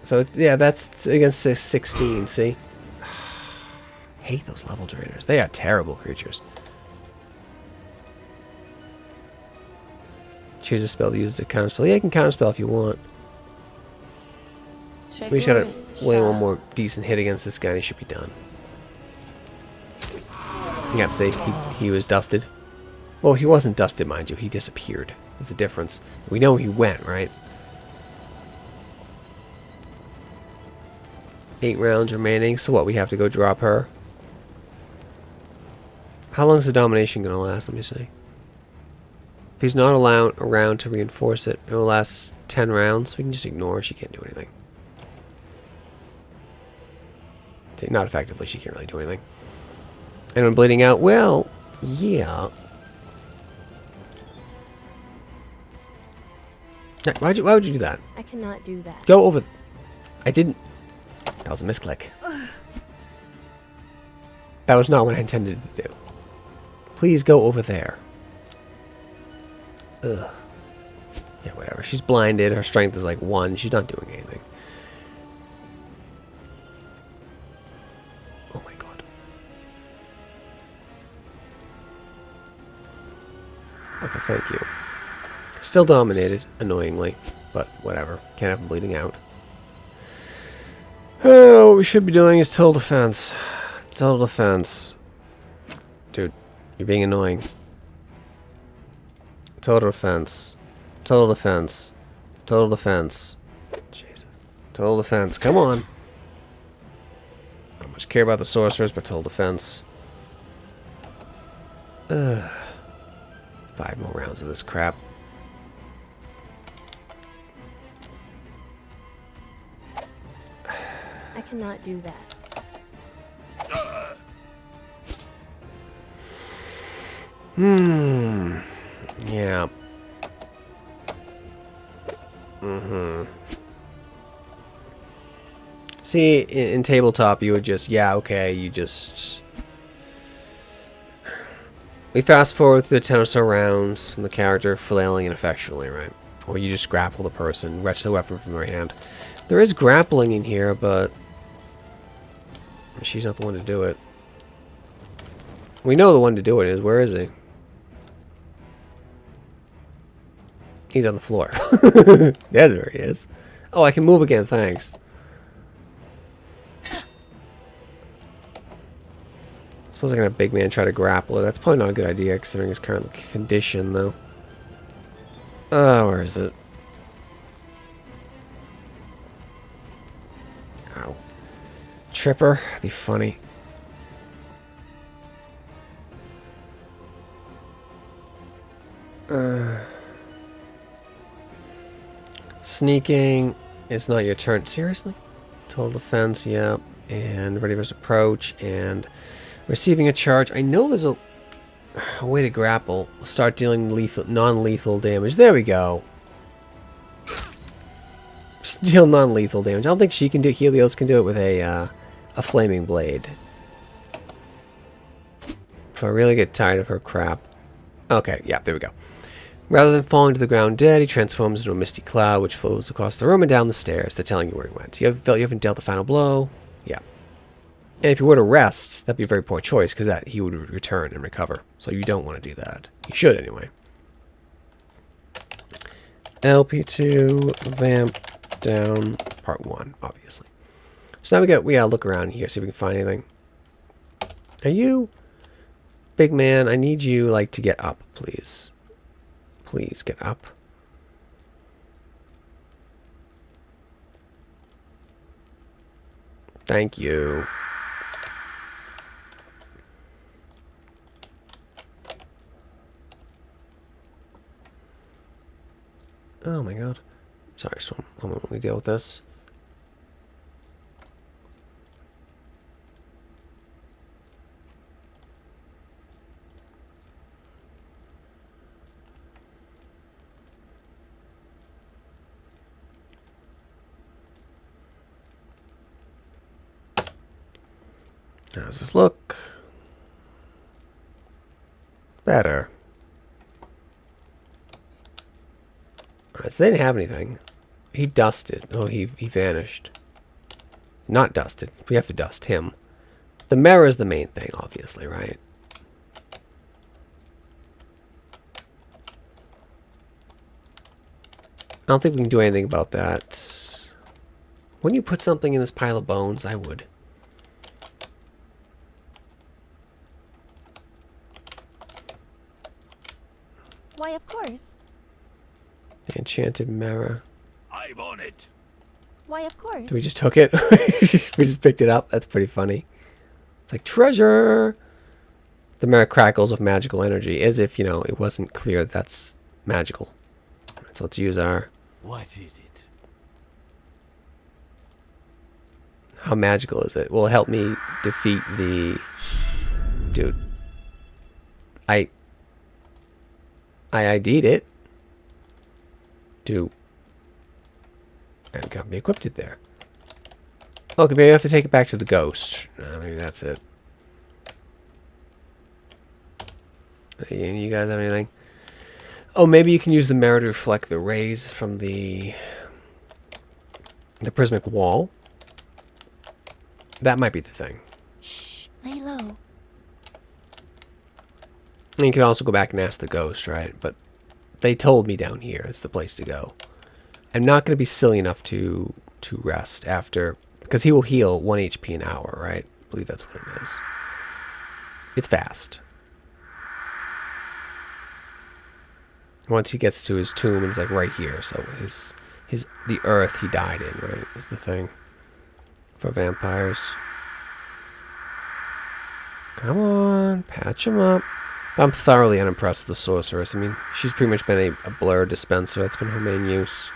S1: So yeah, that's against 16. See, hate those level drainers. They are terrible creatures. Choose a spell to use to counterspell. Yeah, you can counterspell if you want. We just gotta lay one more decent hit against this guy and he should be done. Yep, see, he was dusted. Well, he wasn't dusted, mind you. He disappeared. There's a difference. We know he went, right? 8 rounds remaining, so what, we have to go drop her? How long is the domination gonna last? Let me see. If he's not around to reinforce it, it'll last 10 rounds. We can just ignore her. She can't do anything. Not effectively, she can't really do anything. And when bleeding out, well, yeah. Why would you do that?
S2: I cannot do that.
S1: Go over. I didn't. That was a misclick. That was not what I intended to do. Please go over there. Ugh. Yeah, whatever. She's blinded. Her strength is like 1. She's not doing anything. Oh my god. Okay, thank you. Still dominated, annoyingly. But whatever. Can't have him bleeding out. Oh, what we should be doing is total defense. Total defense. Dude, you're being annoying. Total defense. Total defense. Total defense. Jesus. Total defense. Come on. I don't much care about the sorcerers, but total defense. 5 more rounds of this crap.
S2: I cannot do that.
S1: Yeah. See, in tabletop, you would just, yeah, okay, you just... We fast forward through the 10 or so rounds, and the character flailing ineffectually, right? Or you just grapple the person, wrench the weapon from their hand. There is grappling in here, but... she's not the one to do it. We know the one to do it is. Where is he? He's on the floor. There's where he is. Oh, I can move again, thanks. Suppose I can have Big Man try to grapple her. That's probably not a good idea considering his current condition, though. Oh, where is it? Ow. Tripper? That'd be funny. Sneaking. It's not your turn. Seriously? Total defense, yep. And ready versus approach. And receiving a charge. I know there's a way to grapple. Start dealing lethal, non-lethal damage. There we go. Deal non-lethal damage. I don't think she can do it. Helios can do it with a flaming blade. If I really get tired of her crap. Okay, yeah, there we go. Rather than falling to the ground dead, he transforms into a misty cloud which flows across the room and down the stairs. They're telling you where he went. You haven't dealt the final blow. Yeah. And if you were to rest, that'd be a very poor choice because that he would return and recover. So you don't want to do that. You should anyway. LP2 vamp down part 1, obviously. So now we gotta look around here, see if we can find anything. Are you Big Man? I need you like to get up, please. Please get up. Thank you. Oh my god. Sorry, Swim. Let me deal with this. How does this look? Better. Alright, so they didn't have anything. He dusted. Oh, he vanished. Not dusted. We have to dust him. The mirror is the main thing, obviously, right? I don't think we can do anything about that. When you put something in this pile of bones, I would.
S4: Why, of course.
S1: The enchanted mirror.
S3: I'm on it.
S4: Why, of course.
S1: We just took it. We just picked it up. That's pretty funny. It's like treasure. The mirror crackles with magical energy, as if, you know, it wasn't clear that's magical. So let's use our...
S3: What is it?
S1: How magical is it? Will it help me defeat the... Dude. I ID'd it. And got me equipped it there. Okay, maybe I have to take it back to the ghost. Maybe that's it. You guys have anything? Oh, maybe you can use the mirror to reflect the rays from the prismatic wall. That might be the thing.
S4: Shh, lay low.
S1: And you can also go back and ask the ghost, right? But they told me down here is the place to go. I'm not going to be silly enough to rest after... Because he will heal 1 HP an hour, right? I believe that's what it is. It's fast. Once he gets to his tomb, it's like right here. So the earth he died in, right? Is the thing. For vampires. Come on, patch him up. I'm thoroughly unimpressed with the sorceress. I mean, she's pretty much been a blur dispenser. That's been her main use.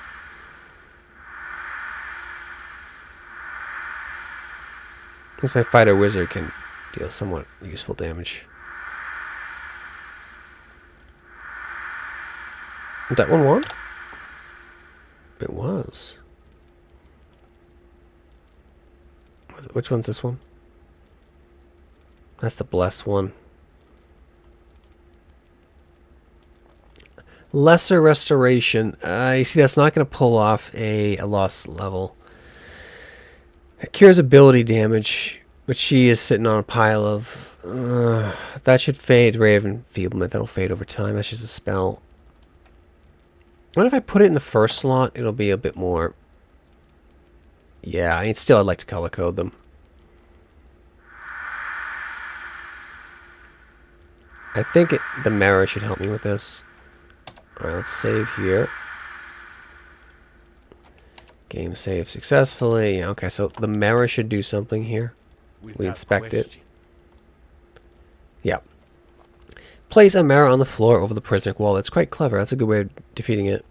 S1: At least my fighter wizard can deal somewhat useful damage. Was that one wand? It was. Which one's this one? That's the bless one. Lesser restoration. You see, that's not going to pull off a lost level. It cures ability damage, which she is sitting on a pile of. That should fade. Ray of Enfeeblement. That'll fade over time. That's just a spell. What if I put it in the first slot? It'll be a bit more. Yeah, I mean, still, I'd like to color code them. I think the mirror should help me with this. Alright, let's save here. Game saved successfully. Okay, so the mirror should do something here. We inspect it. Yeah. Place a mirror on the floor over the prismatic wall. That's quite clever. That's a good way of defeating it.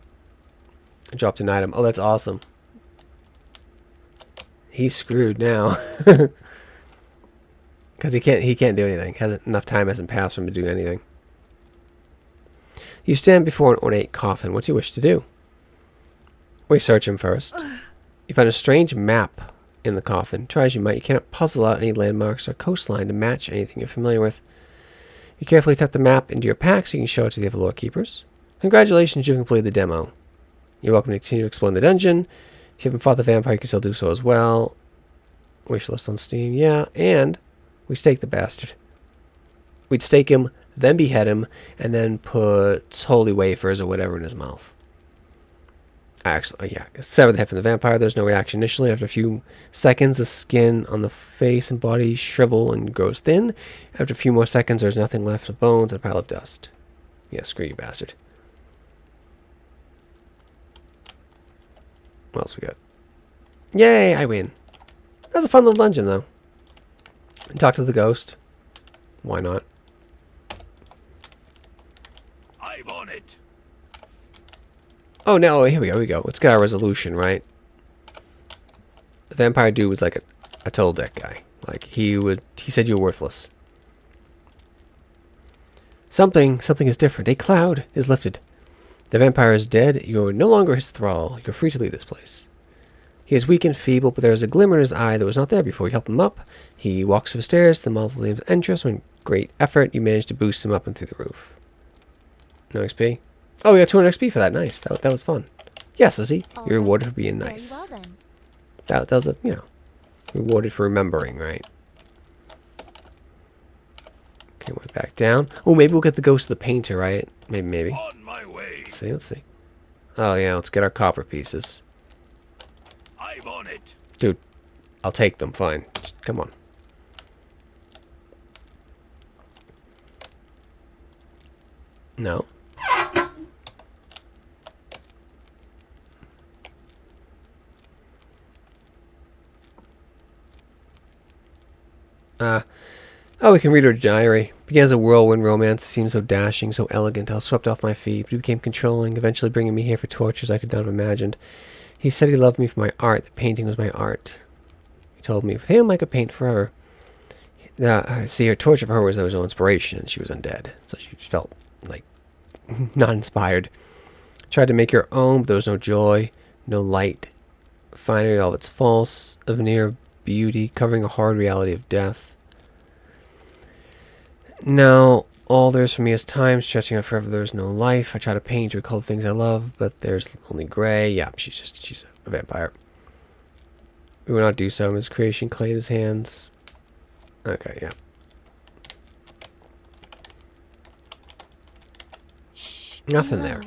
S1: Dropped an item. Oh, that's awesome. He's screwed now. Because he can't do anything. Enough time hasn't passed for him to do anything. You stand before an ornate coffin. What do you wish to do? We search him first. You find a strange map in the coffin. Try as you might, you cannot puzzle out any landmarks or coastline to match anything you're familiar with. You carefully tuck the map into your pack so you can show it to the other lore keepers. Congratulations, you completed the demo. You're welcome to continue exploring the dungeon. If you haven't fought the vampire, you can still do so as well. Wish list on Steam, yeah. And we stake the bastard. We'd stake him, then behead him, and then put holy wafers or whatever in his mouth. Actually, yeah. Sever the head from the vampire. There's no reaction initially. After a few seconds, the skin on the face and body shrivel and grows thin. After a few more seconds, there's nothing left of bones and a pile of dust. Yeah, screw you, bastard. What else we got? Yay, I win. That was a fun little dungeon, though. And talk to the ghost. Why not?
S3: I'm on it.
S1: Oh, no, here we go. Let's get our resolution, right? The vampire dude was like a total dick guy. Like, he said you were worthless. Something is different. A cloud is lifted. The vampire is dead. You're no longer his thrall. You're free to leave this place. He is weak and feeble, but there is a glimmer in his eye that was not there before. You help him up. He walks upstairs to the mausoleum's entrance. With great effort, you manage to boost him up and through the roof. No XP? Oh, we got 200 XP for that. Nice. That was fun. Yes, Lizzie. You're rewarded for being nice.
S4: Very well then.
S1: That was a, rewarded for remembering, right? Okay, went back down. Oh, maybe we'll get the ghost of the painter, right? Maybe.
S3: On my way.
S1: Let's see. Oh, yeah, let's get our copper pieces.
S3: I'm on it.
S1: Dude, I'll take them, fine. Just, come on. No. Oh, we can read her diary. Began as a whirlwind romance. It seemed so dashing, so elegant. I was swept off my feet. But he became controlling, eventually bringing me here for tortures I could not have imagined. He said he loved me for my art. The painting was my art. He told me with him I could paint forever. See, her torture for her was there was no inspiration, and she was undead. So she felt, like, not inspired. Tried to make her own, but there was no joy, no light. Finally, all of it's false, a veneer of beauty, covering a hard reality of death. Now, all there's for me is time, stretching out forever. There's no life. I try to paint, recall the things I love, but there's only gray. Yeah, she's a vampire. We will not do so. His creation, clay in his hands. Okay, yeah.
S4: Shh.
S1: Nothing
S4: Hello.
S1: there.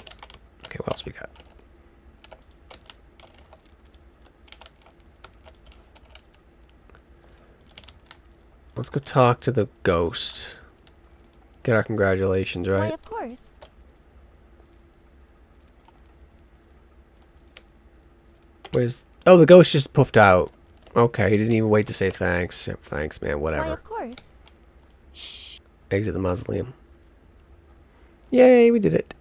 S1: Okay, what else we got? Let's go talk to the ghost. Get our congratulations,
S4: Why,
S1: right?
S4: of course.
S1: Where's... Oh, the ghost just poofed out. Okay, he didn't even wait to say thanks. Yep, thanks, man,
S4: Why,
S1: whatever.
S4: of course. Shh.
S1: Exit the mausoleum. Yay, we did it.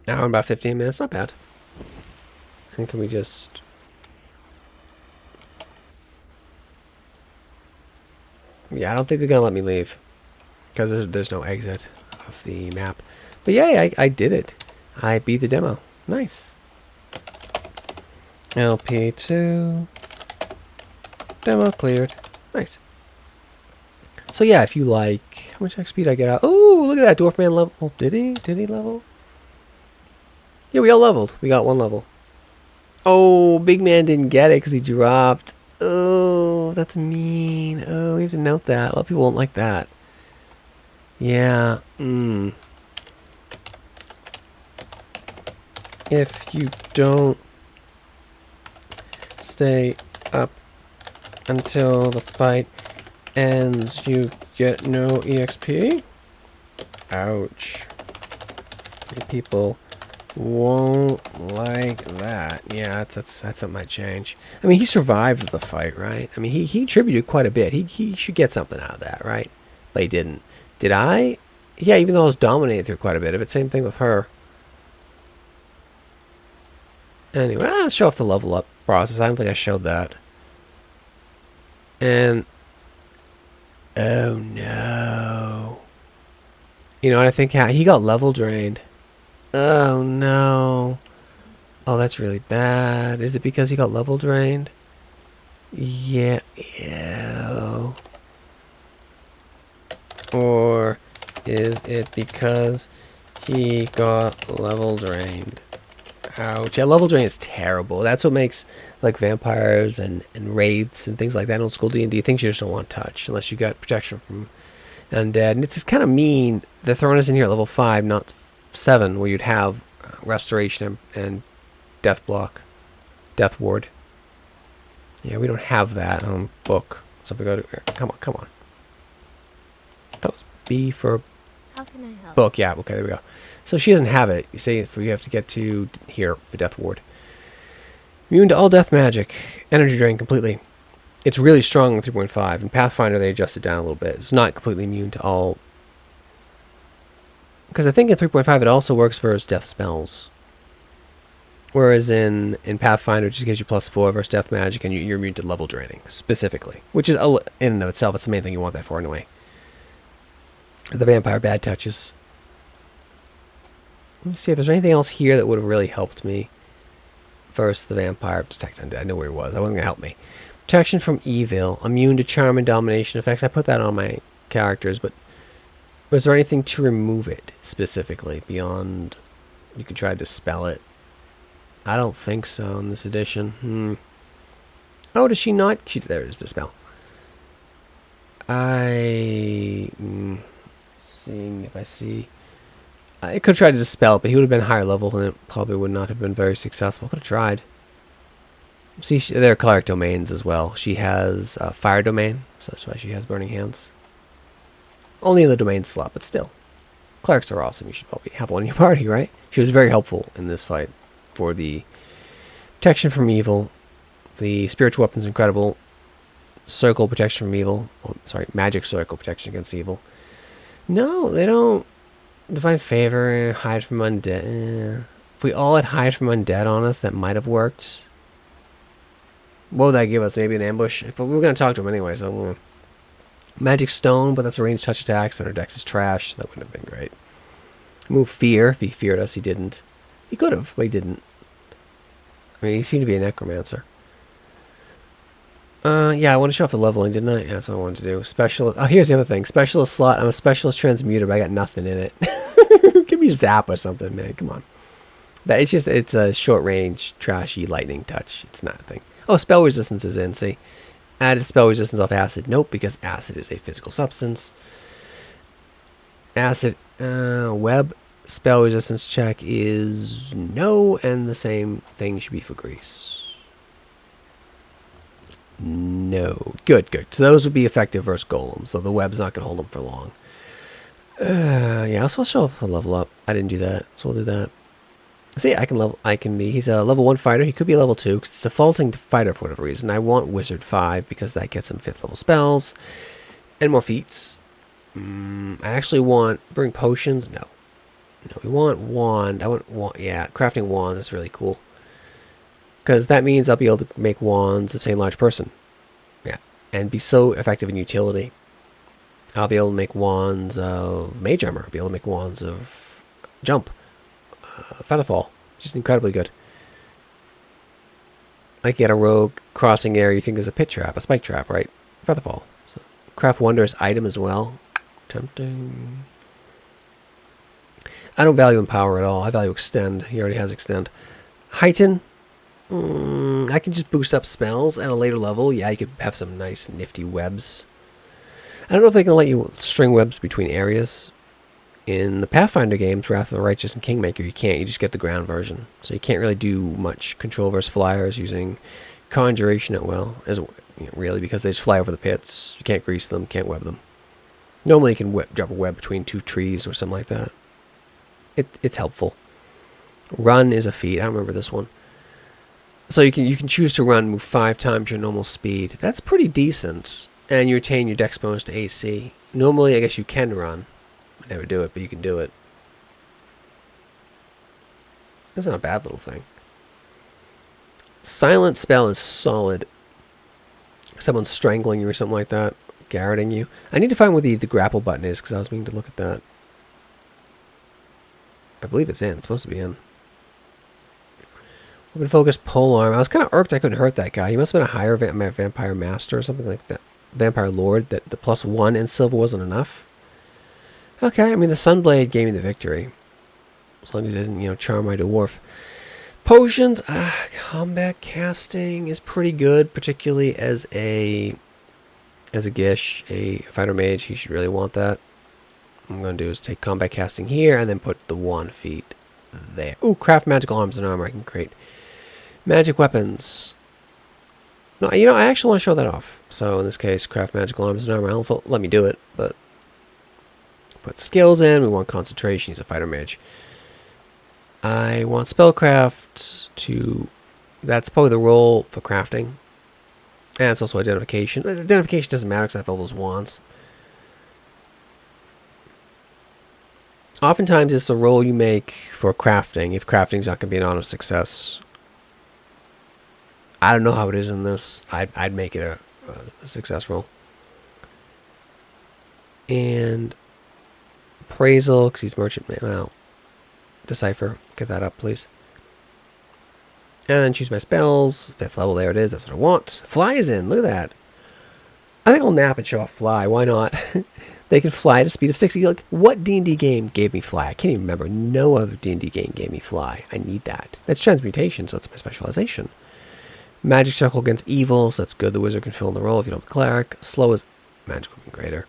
S1: Hour and about 15 minutes, not bad. And can we just... Yeah, I don't think they're gonna let me leave. Because there's no exit. of the map. But yeah, I did it. I beat the demo. Nice. LP2. Demo cleared. Nice. So yeah, if you like, how much XP did I get out? Oh, look at that dwarf man level. Oh, did he? Did he level? Yeah, we all leveled. We got 1 level. Oh, big man didn't get it because he dropped. Oh, that's mean. Oh, we have to note that. A lot of people won't like that. Yeah. If you don't stay up until the fight ends, you get no EXP? Ouch. People won't like that. Yeah, that's something I change. I mean, he survived the fight, right? I mean, he contributed quite a bit. He should get something out of that, right? But he didn't. Did I? Yeah, even though I was dominated through quite a bit of it. Same thing with her. Anyway, let's show off the level up process. I don't think I showed that. And oh no. You know what I think? He got level drained. Oh no. Oh, that's really bad. Is it because he got level drained? Yeah. Ew. Or is it because he got level drained? Ouch. Yeah, level drain is terrible. That's what makes like vampires and wraiths and things like that in old school D&D things you just don't want to touch unless you got protection from undead. And it's just kind of mean. They're throwing us in here at level 5, not 7, where you'd have restoration and death block, death ward. Yeah, we don't have that on book. So if we go to, come on. That was B for
S4: How can I help?
S1: book. Yeah, okay, there we go. So she doesn't have it. You see, you have to get to here, the death ward. Immune to all death magic. Energy drain completely. It's really strong in 3.5. In Pathfinder, they adjust it down a little bit. It's not completely immune to all. Because I think in 3.5 it also works for his death spells. Whereas in Pathfinder, it just gives you +4 versus death magic, and you're immune to level draining, specifically. Which is, in and of itself, it's the main thing you want that for anyway. The vampire bad touches. Let me see if there's anything else here that would have really helped me. Versus the vampire. Detect undead. I know where he was. That wasn't going to help me. Protection from evil. Immune to charm and domination effects. I put that on my characters, but was there anything to remove it specifically beyond you could try to dispel it? I don't think so in this edition. Oh, does she not? There it is, the spell. Seeing if I see. I could try to dispel it, but he would have been higher level, and it probably would not have been very successful. Could have tried. See, there are cleric domains as well. She has fire domain, so that's why she has burning hands. Only in the domain slot, but still. Clerics are awesome. You should probably have one in your party, right? She was very helpful in this fight for the protection from evil. The spiritual weapon's incredible. Circle protection from evil. Oh, sorry, magic circle protection against evil. No, they don't. Divine favor, hide from undead. If we all had hide from undead on us, that might have worked. What would that give us? Maybe an ambush? But we were going to talk to him anyway, so... Magic stone, but that's a ranged touch attacks, and our dex is trash. That wouldn't have been great. Move fear. If he feared us, he didn't. He could have, but he didn't. I mean, he seemed to be a necromancer. Yeah, I want to show off the leveling, didn't I? Yeah, that's what I wanted to do. Specialist. Oh, here's the other thing. Specialist slot. I'm a specialist transmuter, but I got nothing in it. Give me zap or something, man. Come on. It's a short range, trashy lightning touch. It's not a thing. Oh, spell resistance is in. See, added spell resistance off acid. Nope, because acid is a physical substance. Acid web spell resistance check is no, and the same thing should be for grease. No. Good. So those would be effective versus golems, so the web's not going to hold them for long. Yeah, so I'll show off a level up. I didn't do that, so we'll do that. See, he's a level 1 fighter. He could be a level 2, because it's defaulting to fighter for whatever reason. I want wizard 5, because that gets him 5th level spells, and more feats. I actually want, bring potions, no, we want wand. Yeah, crafting wands, that's really cool. Because that means I'll be able to make wands of, say, large person. Yeah. And be so effective in utility. I'll be able to make wands of mage armor. I'll be able to make wands of jump, featherfall. Just incredibly good. Like you get a rogue crossing area, you think there's a pit trap, a spike trap, right? Featherfall. So, craft wondrous item as well. Tempting. I don't value empower at all. I value extend. He already has extend. Heighten. I can just boost up spells at a later level. Yeah, you could have some nice nifty webs. I don't know if they can let you string webs between areas. In the Pathfinder games, Wrath of the Righteous and Kingmaker, you can't. You just get the ground version. So you can't really do much control versus flyers using Conjuration at will. Really, because they just fly over the pits. You can't grease them, can't web them. Normally you can drop a web between two trees or something like that. It's helpful. Run is a feat. I don't remember this one. So you can choose to run, move 5 times your normal speed. That's pretty decent. And you retain your dex bonus to AC. Normally, I guess you can run. I never do it, but you can do it. That's not a bad little thing. Silent spell is solid. Someone's strangling you or something like that. Garroting you. I need to find where the grapple button is, because I was meaning to look at that. I believe it's in. It's supposed to be in. Weapon focus, pole arm. I was kind of irked I couldn't hurt that guy. He must have been a higher vampire master or something like that. Vampire lord, that the +1 in silver wasn't enough. Okay, I mean, the Sunblade gave me the victory. As long as it didn't, charm my dwarf. Potions, combat casting is pretty good, particularly as a Gish, a fighter mage. He should really want that. What I'm going to do is take combat casting here and then put the 1 feat there. Ooh, craft magical arms and armor I can create. Magic weapons. No, I actually want to show that off. So in this case, craft magical arms and armor. I don't know if it'll let me do it, but put skills in. We want concentration. He's a fighter mage. I want spellcraft to... That's probably the role for crafting. And it's also identification. Identification doesn't matter because I have all those wands. Oftentimes it's the role you make for crafting. If crafting's not going to be an auto success. I don't know how it is in this. I'd make it a success roll. And appraisal, because he's merchant. Well, decipher. Get that up, please. And choose my spells. 5th level, there it is. That's what I want. Fly is in. Look at that. I think I'll nap and show off fly. Why not? They can fly at a speed of 60. Like, what D&D game gave me fly? I can't even remember. No other D&D game gave me fly. I need that. That's transmutation, so it's my specialization. Magic circle against evil, so that's good. The wizard can fill in the role if you don't have a cleric. Slow is magical and greater.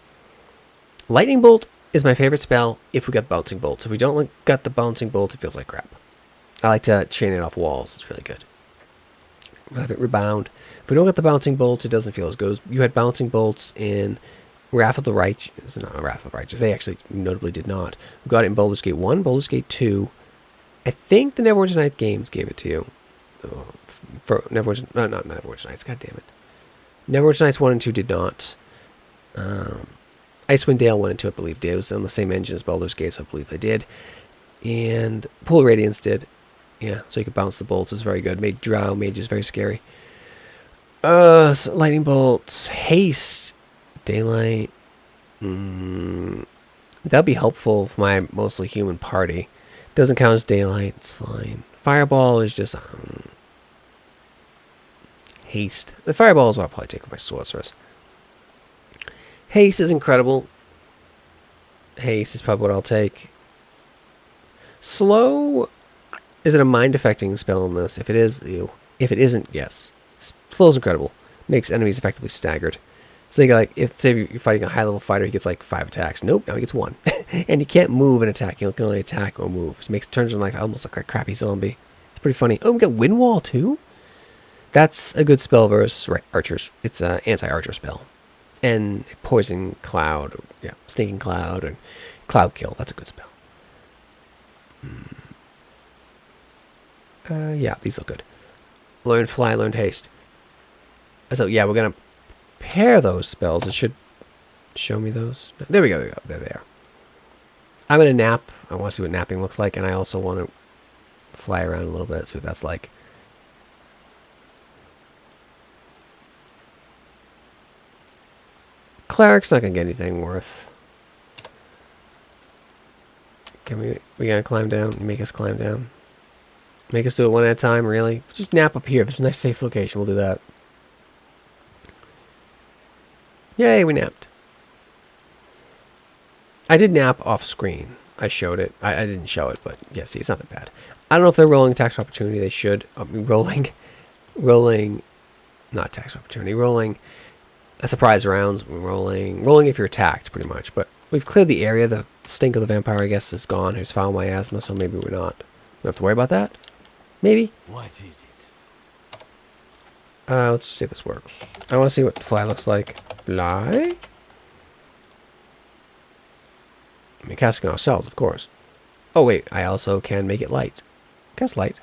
S1: Lightning bolt is my favorite spell if we got bouncing bolts. If we don't got the bouncing bolts, it feels like crap. I like to chain it off walls. It's really good. We'll have it rebound. If we don't get the bouncing bolts, it doesn't feel as good. You had bouncing bolts in Wrath of the Righteous. Not Wrath of the Righteous. They actually notably did not. We got it in Baldur's Gate 1, Baldur's Gate 2. I think the Neverwinter Nights games gave it to you. For Neverwinter, no, not Neverwinter Nights. God damn it. Neverwinter Nights 1 and 2 did not. Icewind Dale 1 and 2, I believe, did. It was on the same engine as Baldur's Gate, so I believe they did. And Pool of Radiance did. Yeah, so you could bounce the bolts. It's very good. Made Drow mages very scary. So lightning bolts, haste, daylight. That'll be helpful for my mostly human party. Doesn't count as daylight. It's fine. Fireball is just haste. The fireball is what I'll probably take with my sorceress. Haste is incredible. Haste is probably what I'll take. Slow. Is it a mind-affecting spell in this? If it is, ew. If it isn't, yes. Slow is incredible. Makes enemies effectively staggered. So you got if say you're fighting a high-level fighter, he gets like 5 attacks. Nope, now he gets 1. And he can't move and attack. He can only attack or move. So it makes turns him like almost like a crappy zombie. It's pretty funny. Oh, we got Wind Wall too? That's a good spell versus archers. It's an anti-archer spell. And Poison Cloud, Sneaking Cloud, and Cloud Kill. That's a good spell. These look good. Learn Fly, Learn Haste. So, we're going to pair those spells. It should show me those. There we go. There they are. I'm going to nap. I want to see what napping looks like, and I also want to fly around a little bit, see what that's like. Cleric's not gonna get anything worth. Can we gotta climb down? Make us climb down. Make us do it one at a time, really? Just nap up here. If it's a nice safe location, we'll do that. Yay, we napped. I did nap off screen. I showed it. I didn't show it, but yeah, see, it's not that bad. I don't know if they're rolling tax opportunity. They should. Rolling, not tax opportunity. Rolling a surprise rounds. Rolling if you're attacked, pretty much. But we've cleared the area. The stink of the vampire, I guess, is gone. Who's foul miasma, so maybe we're not. We don't have to worry about that. Maybe.
S3: What is it?
S1: Let's see if this works. I want to see what fly looks like. Fly? I mean, casting ourselves, of course. Oh, wait. I also can make it light. Cast light.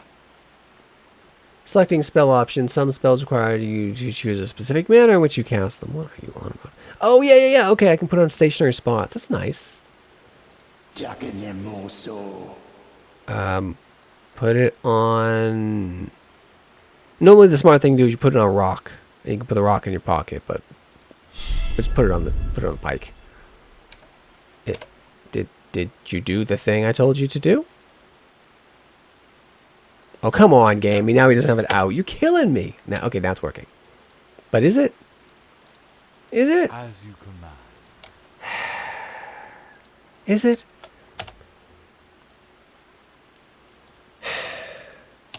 S1: Selecting spell options. Some spells require you to choose a specific manner in which you cast them. What are you on about? Oh, yeah. Okay, I can put it on stationary spots. That's nice. Put it on... Normally the smart thing to do is you put it on a rock. And you can put the rock in your pocket, but... Just put it on the pike. Did you do the thing I told you to do? Oh, come on, game. Now he doesn't have it out. You're killing me. Now, okay, now it's working. But is it? Is it?
S3: As you command.
S1: Is it?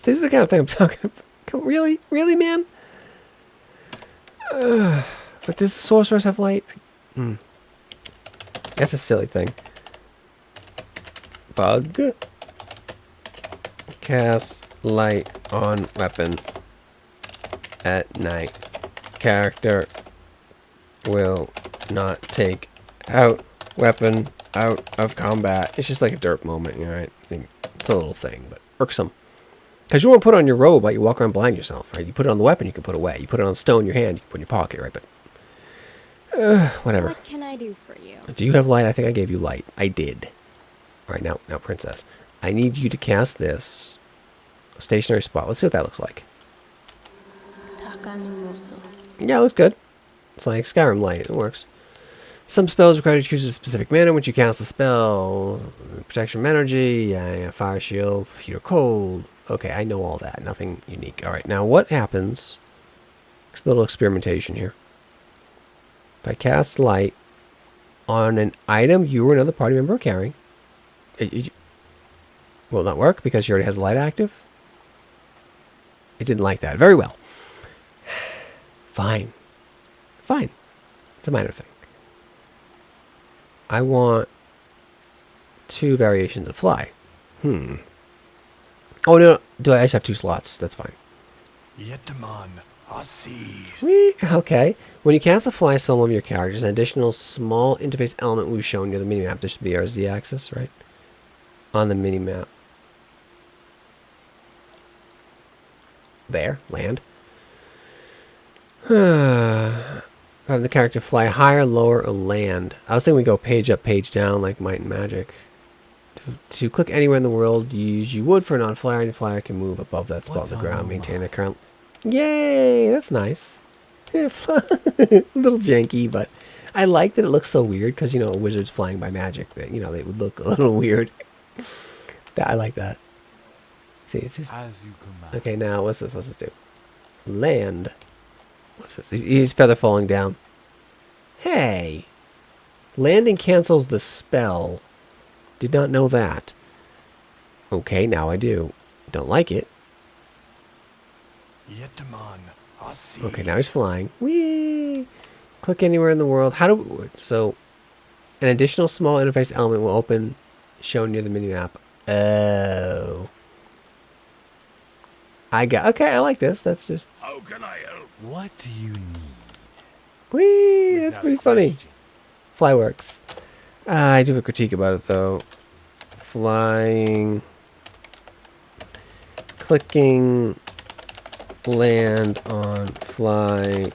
S1: This is the kind of thing I'm talking about. Really? Really, man? But does sorcerers have light? That's a silly thing. Bug. Cast light on weapon at night. Character will not take out weapon out of combat. It's just like a derp moment, you know, right? It's a little thing, but irksome. Because you won't put it on your robe, but you walk around blind yourself, right? You put it on the weapon, you can put away. You put it on stone in your hand, you can put in your pocket, right? But whatever.
S2: What can I do for you?
S1: Do you have light? I think I gave you light. I did. All right, now, princess. I need you to cast this stationary spot. Let's see what that looks like.
S7: Takanumoso.
S1: Yeah, it looks good. It's like Skyrim light. It works. Some spells require you to choose a specific manner in which you cast the spell. Protection from energy. Yeah, fire shield, heat or cold. Okay, I know all that. Nothing unique. All right, now what happens? It's a little experimentation here. If I cast light on an item you or another party member are carrying, it will not work because she already has light active. It didn't like that. Very well. Fine. It's a minor thing. I want 2 variations of fly. Oh, no. Do I actually have 2 slots? That's fine.
S3: Yetaman, I see.
S1: Okay. When you cast a fly spell on one of your characters, an additional small interface element will be shown near the minimap. This should be our Z-axis, right? On the minimap. There. Land. Have the character fly higher, lower, or land. I was thinking we go page up, page down, like Might and Magic. To click anywhere in the world, you use you would for a non-flyer, and your flyer can move above that spot on the ground, maintain the current. Yay! That's nice. Yeah, a little janky, but I like that it looks so weird because, you know, wizards flying by magic, that, you know, they would look a little weird. I like that. See, it's just...
S3: As you command.
S1: Okay, now, what's this do? Land. What's this? He's feather falling down. Hey! Landing cancels the spell. Did not know that. Okay, now I do. Don't like it.
S3: Yetaman, I see.
S1: Okay, now he's flying. Whee! Click anywhere in the world. How do... So, an additional small interface element will open, shown near the minimap. Oh. Okay, I like this. That's just...
S3: How can I help? What do you need?
S1: Whee! That's
S3: Without
S1: pretty funny.
S3: question.
S1: Fly works. I do have a critique about it, though. Flying... Clicking... Land on fly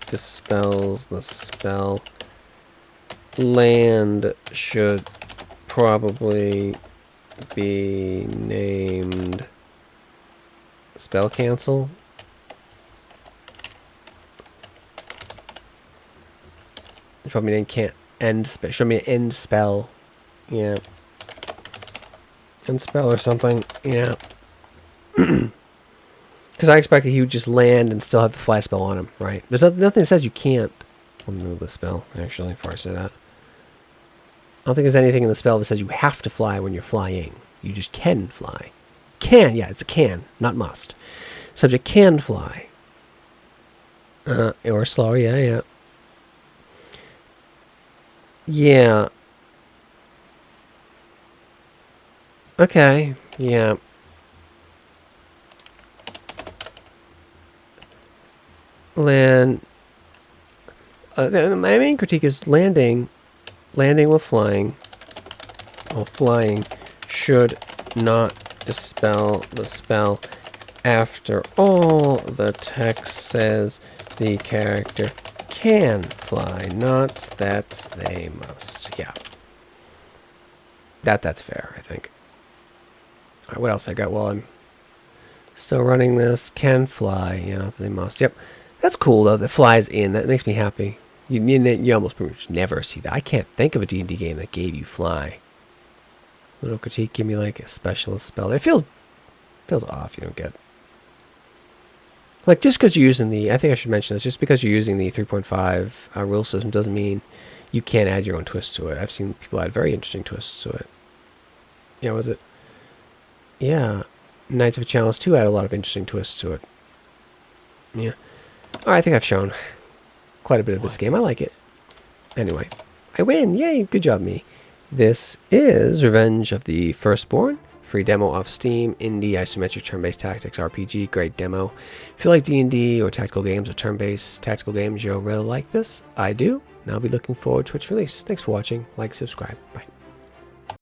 S1: dispels the spell. Land should probably be named spell cancel. probably mean can't end spell. Show me an end spell. Yeah. End spell or something. Yeah. Because I expected he would just land and still have the fly spell on him, right? There's nothing that says you can't. Let me move the spell, actually, before I say that. I don't think there's anything in the spell that says you have to fly when you're flying. You just can fly. Can, yeah, it's a can, not must. Subject can fly. Or slower, yeah. Yeah. Okay, yeah. Land. My main critique is landing while flying should not dispel the spell. After all, the text says the character can fly, not that they must. Yeah. That's fair, I think. All right, what else I got while I'm still running this? Can fly, yeah, they must. Yep. That's cool, though. That flies in. That makes me happy. You almost pretty much never see that. I can't think of a D&D game that gave you fly. Little critique, give me like a specialist spell. It feels off. You don't get. Like, just because you're using the... I think I should mention this. Just because you're using the 3.5 rule system doesn't mean you can't add your own twist to it. I've seen people add very interesting twists to it. Yeah, was it? Yeah. Knights of Chalice 2 add a lot of interesting twists to it. Yeah. I think I've shown quite a bit of this game. I like it. Anyway, I win. Yay, good job, me. This is Revenge of the Firstborn. Free demo off Steam. Indie isometric turn-based tactics RPG. Great demo. If you like D&D or tactical games or turn-based tactical games, you'll really like this. I do. And I'll be looking forward to its release. Thanks for watching. Like, subscribe. Bye.